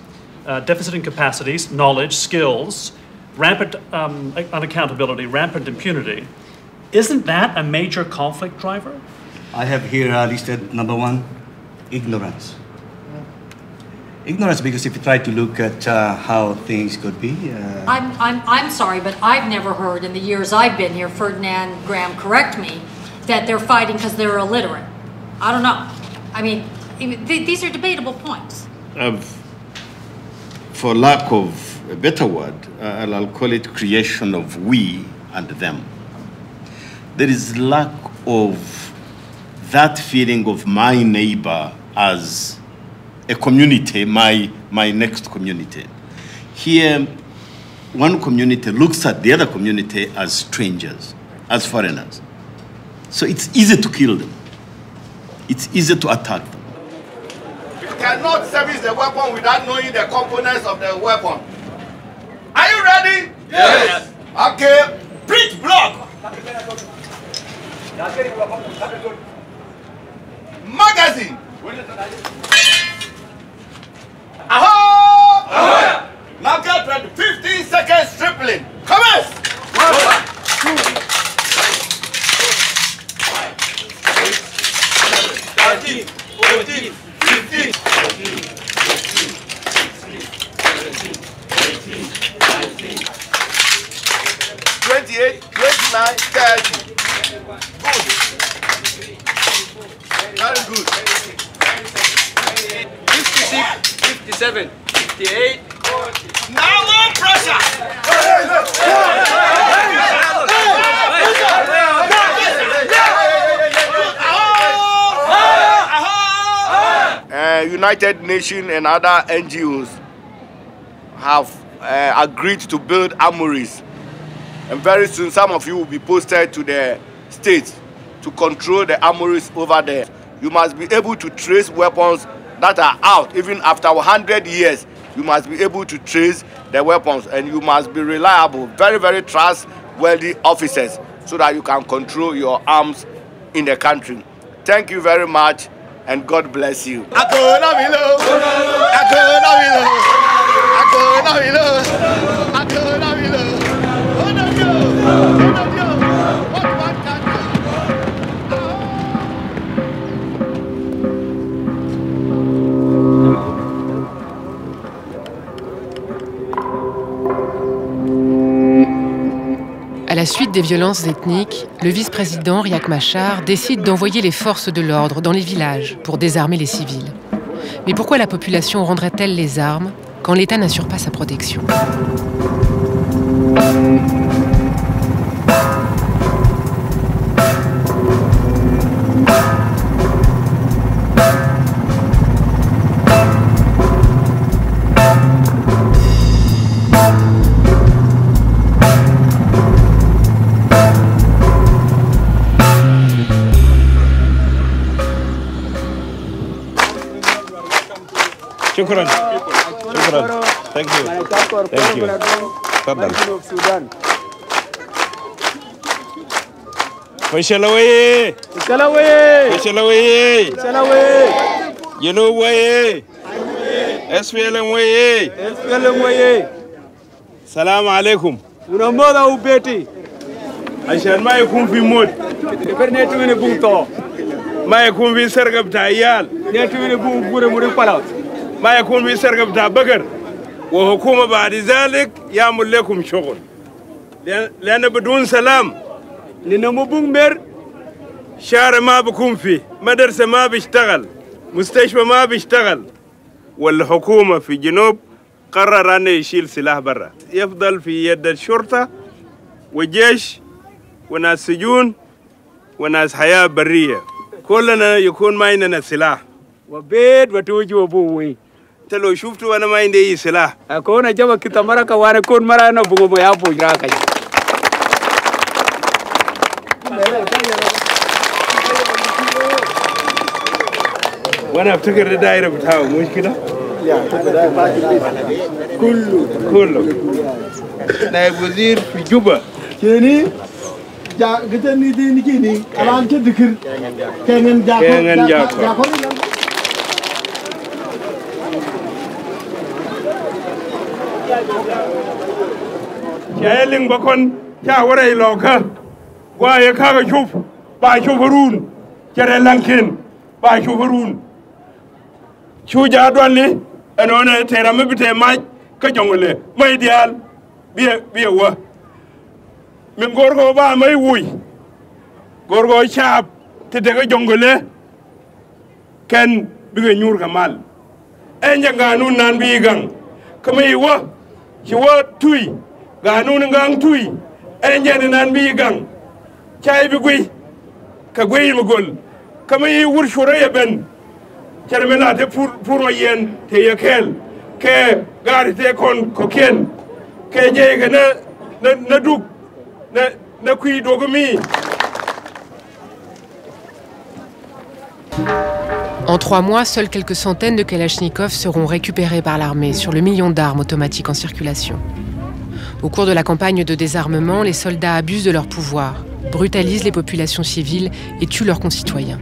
deficit in capacities, knowledge, skills, rampant unaccountability, rampant impunity. Isn't that a major conflict driver? I have here listed number 1, ignorance. Ignorance, because if you try to look at how things could be... I'm sorry, but I've never heard in the years I've been here, Ferdinand Graham, correct me, that they're fighting because they're illiterate. I don't know. I mean, these are debatable points. for lack of a better word, I'll call it creation of we and them. There is lack of that feeling of my neighbor as a community, my next community. Here, one community looks at the other community as strangers, as foreigners. So it's easy to kill them. It's easy to attack them. You cannot service the weapon without knowing the components of the weapon. Are you ready? Yes. Okay. Breach block. Magazine. Ahoy! Now get ready. 15 seconds tripling. Commence. 13, 14, 15, 28, 29, 30. Good. Very good. 56, 57, 58. Now no pressure. United Nations and other NGOs have agreed to build armories, and very soon some of you will be posted to the states to control the armories over there. You must be able to trace weapons that are out. Even after 100 years, you must be able to trace the weapons, and you must be reliable, very, very trustworthy officers, so that you can control your arms in the country. Thank you very much, and God bless you. À la suite des violences ethniques, le vice-président Riek Machar décide d'envoyer les forces de l'ordre dans les villages pour désarmer les civils. Mais pourquoi la population rendrait-elle les armes quand l'État n'assure pas sa protection ? شكرا شكرا thank you thank you تفضل فشلوي فشلوي فشلوي فشلوي جنوب وي اسفل وي اسفل وي السلام عليكم ونموذا وبيتي عشان ما يكون في موت برنيت من بوتو ما يكون في سرقة بتاع عيال نيت من بوغور مري بلاوت ما يكون في سرقة بتاع بقر وحكومة بعد ذلك يعمل لكم شغل لأن بدون سلام لنمو بومبر شارع ما بكون فيه مدرسة ما بيشتغل مستشفى ما بيشتغل والحكومة في جنوب قرر أن يشيل سلاح برا يفضل في يد الشرطة والجيش وناس سجون وناس حياة برية كلنا يكون معنا سلاح وبيت وتوجي وبوي تلو شفتوا أنا ما عندي سلاح أكون جوا كتمرك وأنا كون مرة أنا بقوم يا أبو جراكي وأنا أفتكر الدائرة بتاعه مش كده؟ كله نائب وزير في جوبا كيني جا قتني ديني كيني أنا كذكر كينن جاكو كيلين بكون كاوري لوكا واي كاغا شوف با شوفرون كري لانكين با شوفرون شو جا دولي أنا ترى ما بتي ماج كجونغلي ما يديال بيوا من غورغو با ما يوي غورغو شاب تدغ جونغلي كان بيغ نيور كمال انجا غانو نان بيغان Kami wa, kiwa tui, ganun gang tui, enjan nan bi gang, chai bigui, kagui mugul, kami wurshuraya ben, Charmena te puro yen te yakel, ke gari te kon kokien, ke jege na duk, na kui dogami. En 3 mois, seules quelques centaines de Kalachnikov seront récupérés par l'armée sur le million d'armes automatiques en circulation. Au cours de la campagne de désarmement, les soldats abusent de leur pouvoir, brutalisent les populations civiles et tuent leurs concitoyens.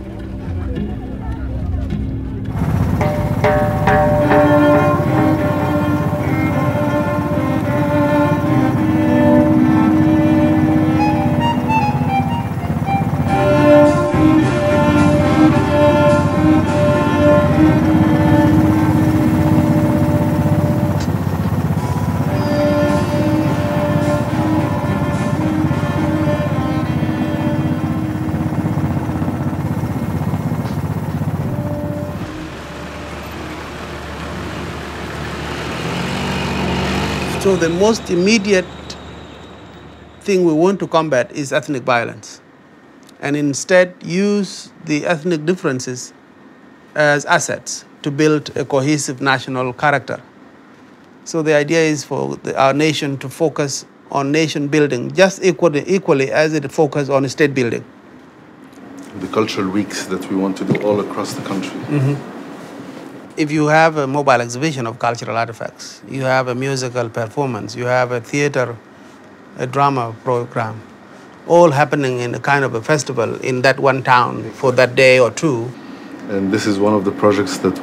So the most immediate thing we want to combat is ethnic violence, and instead use the ethnic differences as assets to build a cohesive national character. So the idea is for our nation to focus on nation building just equally as it focuses on state building. The cultural weeks that we want to do all across the country. If you have a mobile exhibition of cultural artifacts, you have a musical performance, you have a theater, a drama program, all happening in a kind of a festival in that one town for that day or two. And this is one of the projects that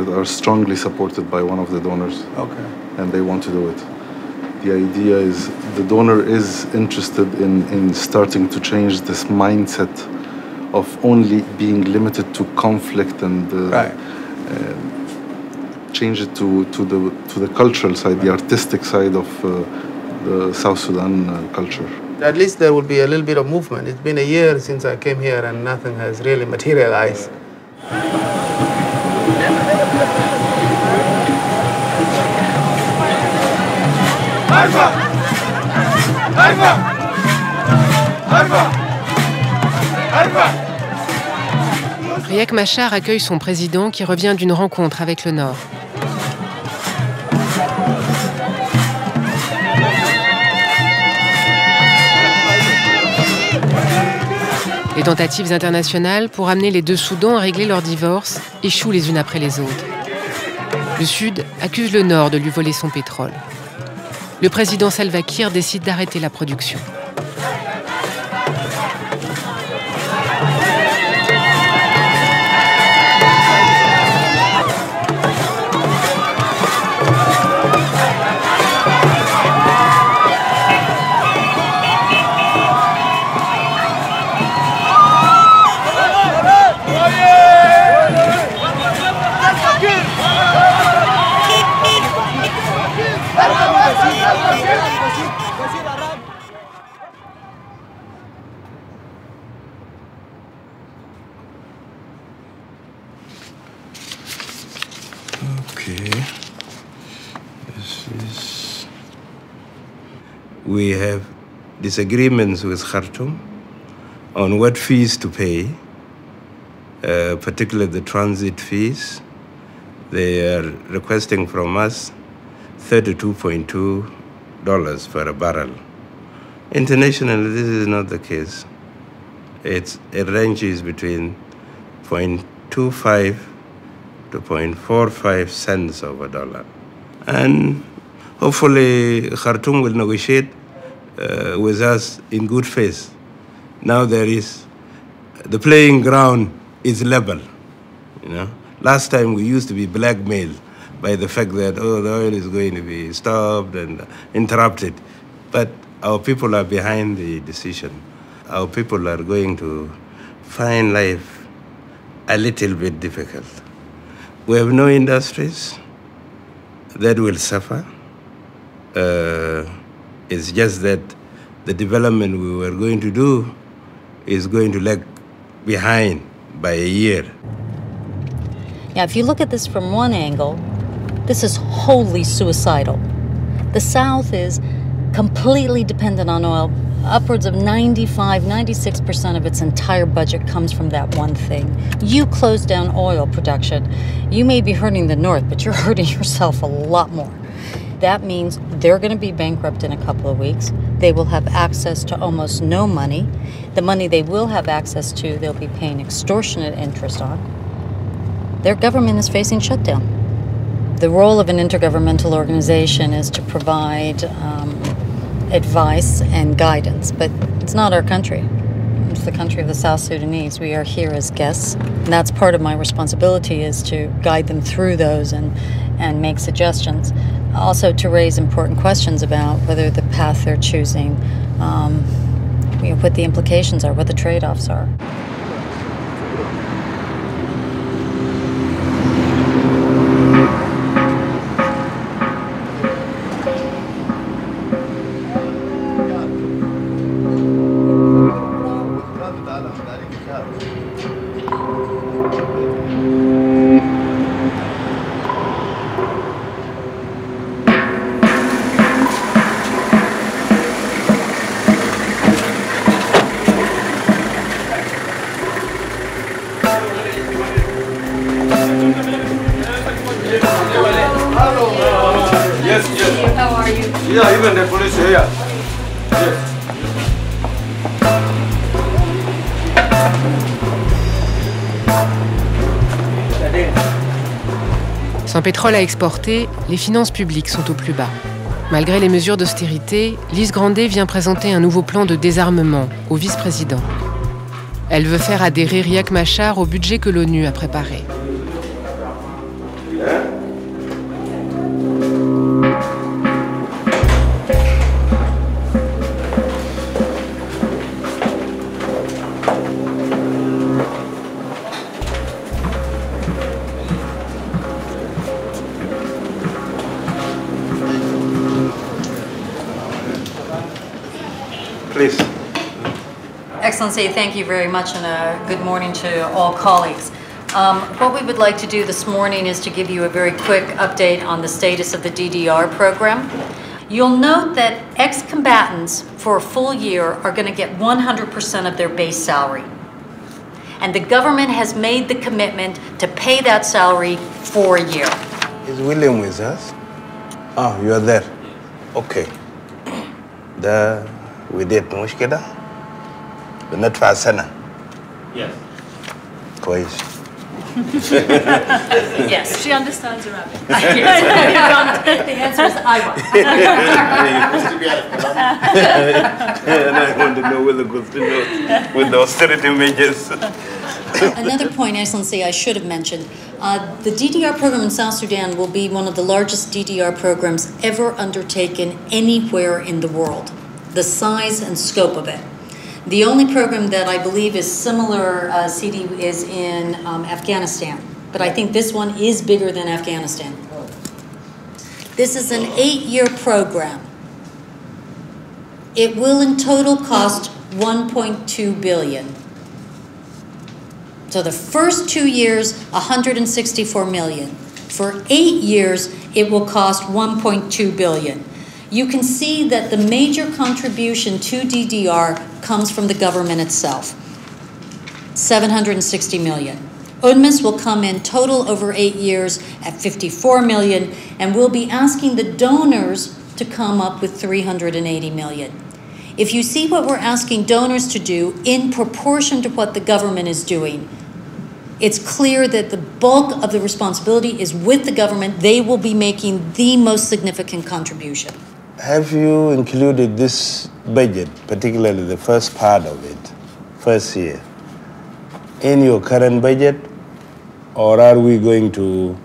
are strongly supported by one of the donors. Okay. And they want to do it. The idea is the donor is interested in starting to change this mindset of only being limited to conflict and change it to the cultural side, the artistic side of the South Sudan culture. At least there will be a little bit of movement. It's been a year since I came here and nothing has really materialized. Riek Machar accueille son président qui revient d'une rencontre avec le Nord. Les tentatives internationales pour amener les deux Soudans à régler leur divorce échouent les unes après les autres. Le Sud accuse le Nord de lui voler son pétrole. Le président Salva Kiir décide d'arrêter la production. We have disagreements with Khartoum on what fees to pay, particularly the transit fees. They are requesting from us $32.2 for a barrel. Internationally, this is not the case. It ranges between 0.25 to 0.45 cents of a dollar. And hopefully, Khartoum will negotiate with us in good faith. Now the playing ground is level. Last time we used to be blackmailed by the fact that, the oil is going to be stopped and interrupted. But our people are behind the decision. Our people are going to find life a little bit difficult. We have no industries that will suffer. It's just that the development we were going to do is going to lag behind by a year. Yeah, if you look at this from one angle, This is wholly suicidal. The South is completely dependent on oil. Upwards of 96% of its entire budget comes from that one thing. You close down oil production, you may be hurting the North, but you're hurting yourself a lot more. That means they're going to be bankrupt in a couple of weeks. They will have access to almost no money. The money they will have access to, they'll be paying extortionate interest on. Their government is facing shutdown. The role of an intergovernmental organization is to provide advice and guidance, but it's not our country. It's the country of the South Sudanese. We are here as guests, and that's part of my responsibility, is to guide them through those and make suggestions. Also to raise important questions about whether the path they're choosing, what the implications are, what the trade-offs are. Sans pétrole à exporter, les finances publiques sont au plus bas. Malgré les mesures d'austérité, Lise Grandet vient présenter un nouveau plan de désarmement au vice-président. Elle veut faire adhérer Riek Machar au budget que l'ONU a préparé. Please. Excellency, thank you very much, and good morning to all colleagues. What we would like to do this morning is to give you a very quick update on the status of the DDR program. You'll note that ex-combatants for a full year are going to get 100% of their base salary. And the government has made the commitment to pay that salary for a year. Is William with us? Oh, you are there. Okay. We did mushkila. The not façonner. Yes. Kois. Yes, she understands Arabic. The answer is Iwa. And I want to know whether good to know with the austerity measures. Another point, Excellency, I should have mentioned. The DDR program in South Sudan will be one of the largest DDR programs ever undertaken anywhere in the world. The size and scope of it. The only program that I believe is similar, CD, is in Afghanistan. But I think this one is bigger than Afghanistan. This is an 8-year program. It will in total cost $1.2 billion. So the first 2 years, $164 million. For 8 years, it will cost $1.2 billion. You can see that the major contribution to DDR comes from the government itself, $760 million. UNMISS will come in total over 8 years at $54 million, and we'll be asking the donors to come up with $380 million. If you see what we're asking donors to do in proportion to what the government is doing, it's clear that the bulk of the responsibility is with the government. They will be making the most significant contribution. Have you included this budget, particularly the first part of it, first year, in your current budget? Or are we going to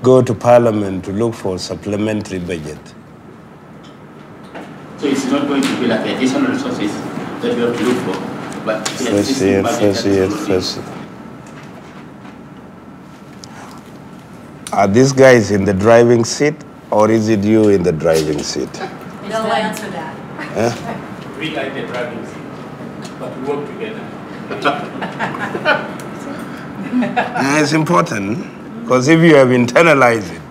go to Parliament to look for supplementary budget? So it's not going to be like additional resources that we have to look for, but first year. Are these guys in the driving seat, or is it you in the driving seat? They'll answer that. Huh? We like the driving seat, but we work together. It's important, because if you have internalized it,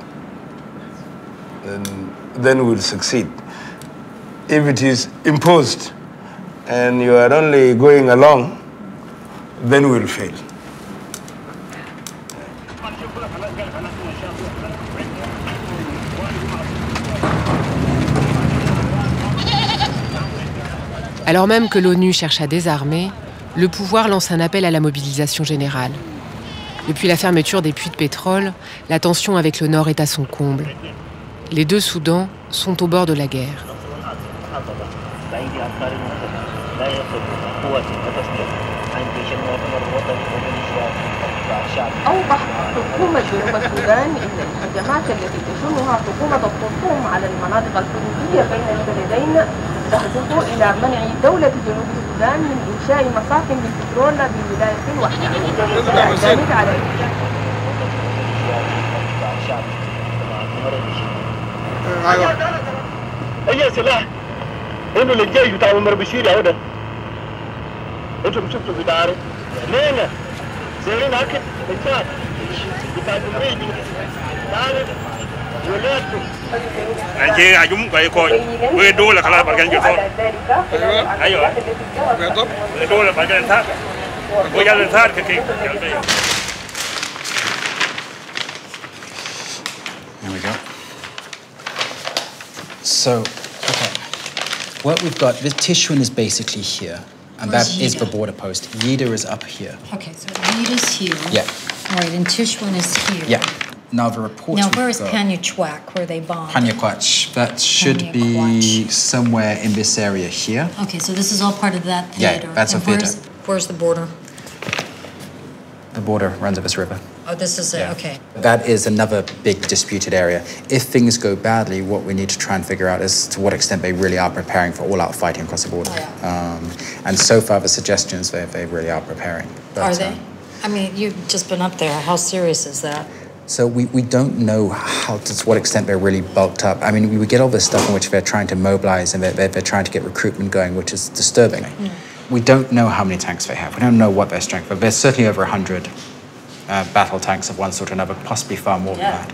then we'll succeed. If it is imposed and you are only going along, then we'll fail. Alors même que l'ONU cherche à désarmer, le pouvoir lance un appel à la mobilisation générale. Depuis la fermeture des puits de pétrole, la tension avec le Nord est à son comble. Les deux Soudans sont au bord de la guerre. أوضح حكومة جنوب السودان إن الهجمات التي تشنها حكومة الخرطوم على المناطق الحدودية بين البلدين تهدف إلى منع دولة جنوب السودان من إنشاء مصاف للبترول بولاية واحدة. ذلك على أي سلاح إنه للجيش بتاع عمر بشير يا ولد. أنتم شفتوا في داري؟ لينا زين هكذا الشعب بتاع الجمهورية داري ولادكم. أنجي أجمع كوي ويدول خلاص برجع جفون. أيوة. ويدول برجع نثار. ويجعل نثار كذي. There we go. So, okay. What we've got, this Tishuan is basically here. And Where's that is Yida? the border post. Yida is up here. Okay, so Yida's here. Yeah. All right, and Tishuan is here. Yeah. Now the reports Now, we've where is got- Panyachwak, where they bombed? Panyakwach. That should be somewhere in this area here. Okay, so this is all part of that Yeah, theater. that's a And theater. Where's the border? The border runs up this river. Oh, this is it, okay. That is another big disputed area. If things go badly, what we need to try and figure out is to what extent they really are preparing for all-out fighting across the border. And so far, the suggestions they really are preparing. But, Are they? I mean, you've just been up there. How serious is that? So we don't know to what extent they're really bulked up. I mean, we get all this stuff in which they're trying to mobilize and they're trying to get recruitment going, which is disturbing. We don't know how many tanks they have. We don't know what their strength is. There's certainly over 100 battle tanks of one sort or another, possibly far more than that.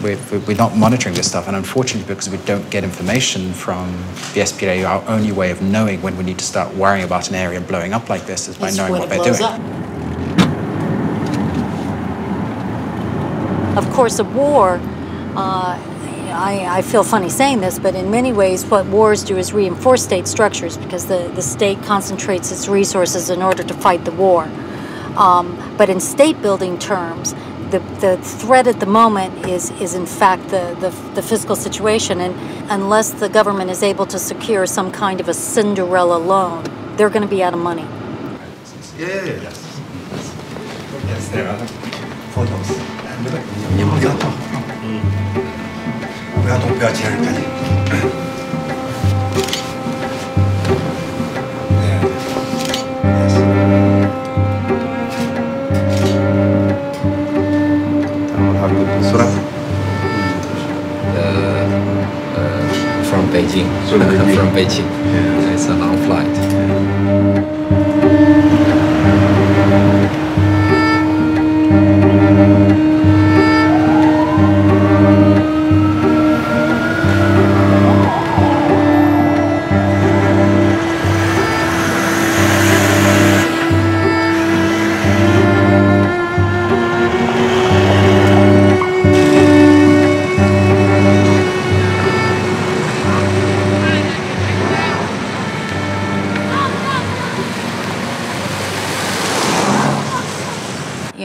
We're not monitoring this stuff, and unfortunately, because we don't get information from the SPLA, our only way of knowing when we need to start worrying about an area blowing up like this is by knowing what they're doing. Of course, a war, I feel funny saying this, but in many ways what wars do is reinforce state structures because the state concentrates its resources in order to fight the war. But in state-building terms, the threat at the moment is in fact the fiscal situation, and unless the government is able to secure some kind of a Cinderella loan, they're going to be out of money. Yes, there are photos. From Beijing. From Beijing. Yeah. It's a long flight.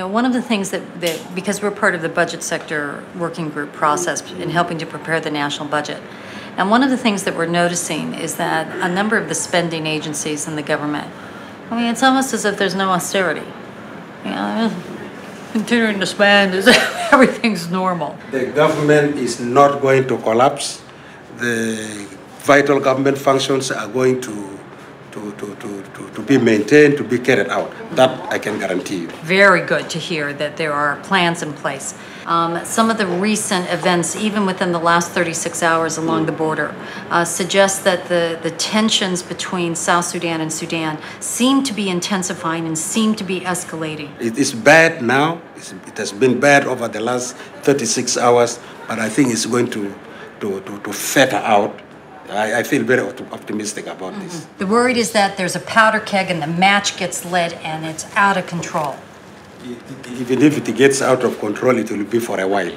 One of the things that because we're part of the budget sector working group process in helping to prepare the national budget, and one of the things that we're noticing is that a number of the spending agencies in the government, I mean, it's almost as if there's no austerity. You know, continuing to spend is everything's normal. The government is not going to collapse. The vital government functions are going to be maintained, to be carried out. That I can guarantee you. Very good to hear that there are plans in place. Some of the recent events, even within the last 36 hours along the border, suggest that the tensions between South Sudan and Sudan seem to be intensifying and seem to be escalating. It is bad now. It has been bad over the last 36 hours, but I think it's going to to filter out. I feel very optimistic about this. The worry is that there's a powder keg and the match gets lit and it's out of control. Even if it gets out of control, it will be for a while.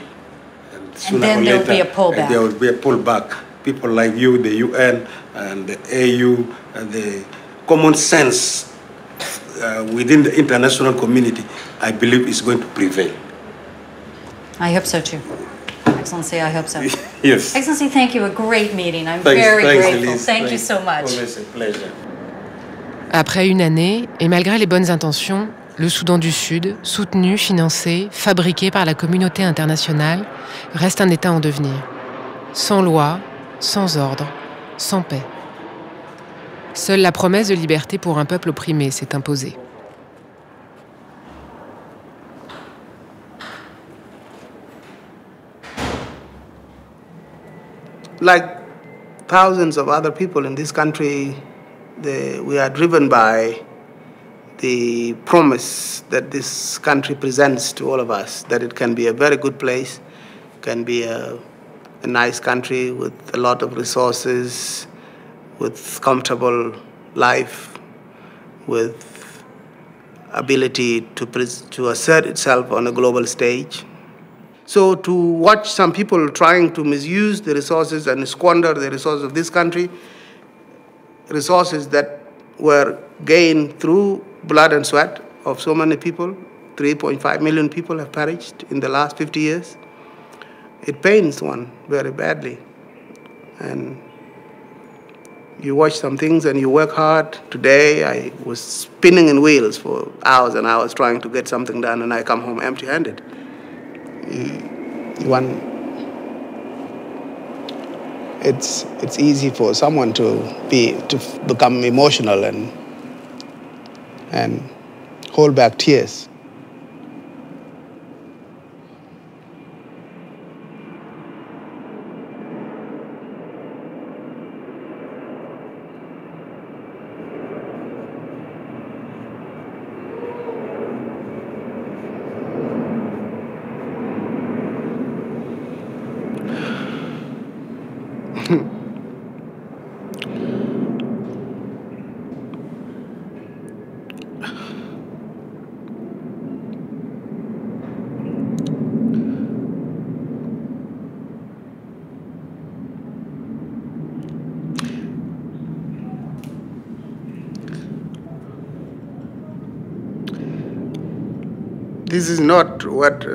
And then there will be a pullback. There will be a pullback. People like you, the UN and the AU, and the common sense within the international community, I believe is going to prevail. I hope so too. Excellency, I hope so. Yes. Excellency, thank you. A great meeting. I'm very grateful. Elise. Thank you so much. Always a pleasure. Après une année, et malgré les bonnes intentions, le Soudan du Sud, soutenu, financé, fabriqué par la communauté internationale, reste un État en devenir. Sans loi, sans ordre, sans paix. Seule la promesse de liberté pour un peuple opprimé s'est imposée. Like thousands of other people in this country, we are driven by the promise that this country presents to all of us, that it can be a very good place, can be a nice country with a lot of resources, with comfortable life, with ability to assert itself on a global stage. So to watch some people trying to misuse the resources and squander the resources of this country, resources that were gained through blood and sweat of so many people, 3.5 million people have perished in the last 50 years, it pains one very badly. And you watch some things and you work hard. Today I was spinning in wheels for hours and hours trying to get something done, and I come home empty-handed. It's easy for someone to become emotional and hold back tears. This is not what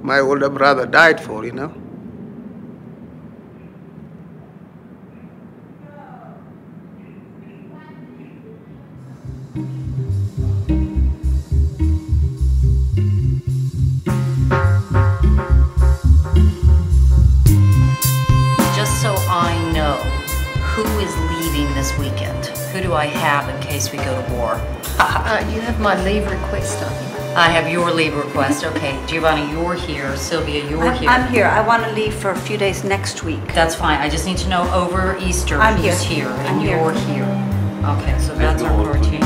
my older brother died for, you know. Just so I know who is leaving this weekend, who do I have in case we go to war? You have my leave request on you. I have your leave request. Okay, Giovanni, you're here. Sylvia, you're here. I'm here. I want to leave for a few days next week. That's fine. I just need to know over Easter I'm who's here. here and I'm here. you're here. Okay, so that's our core team.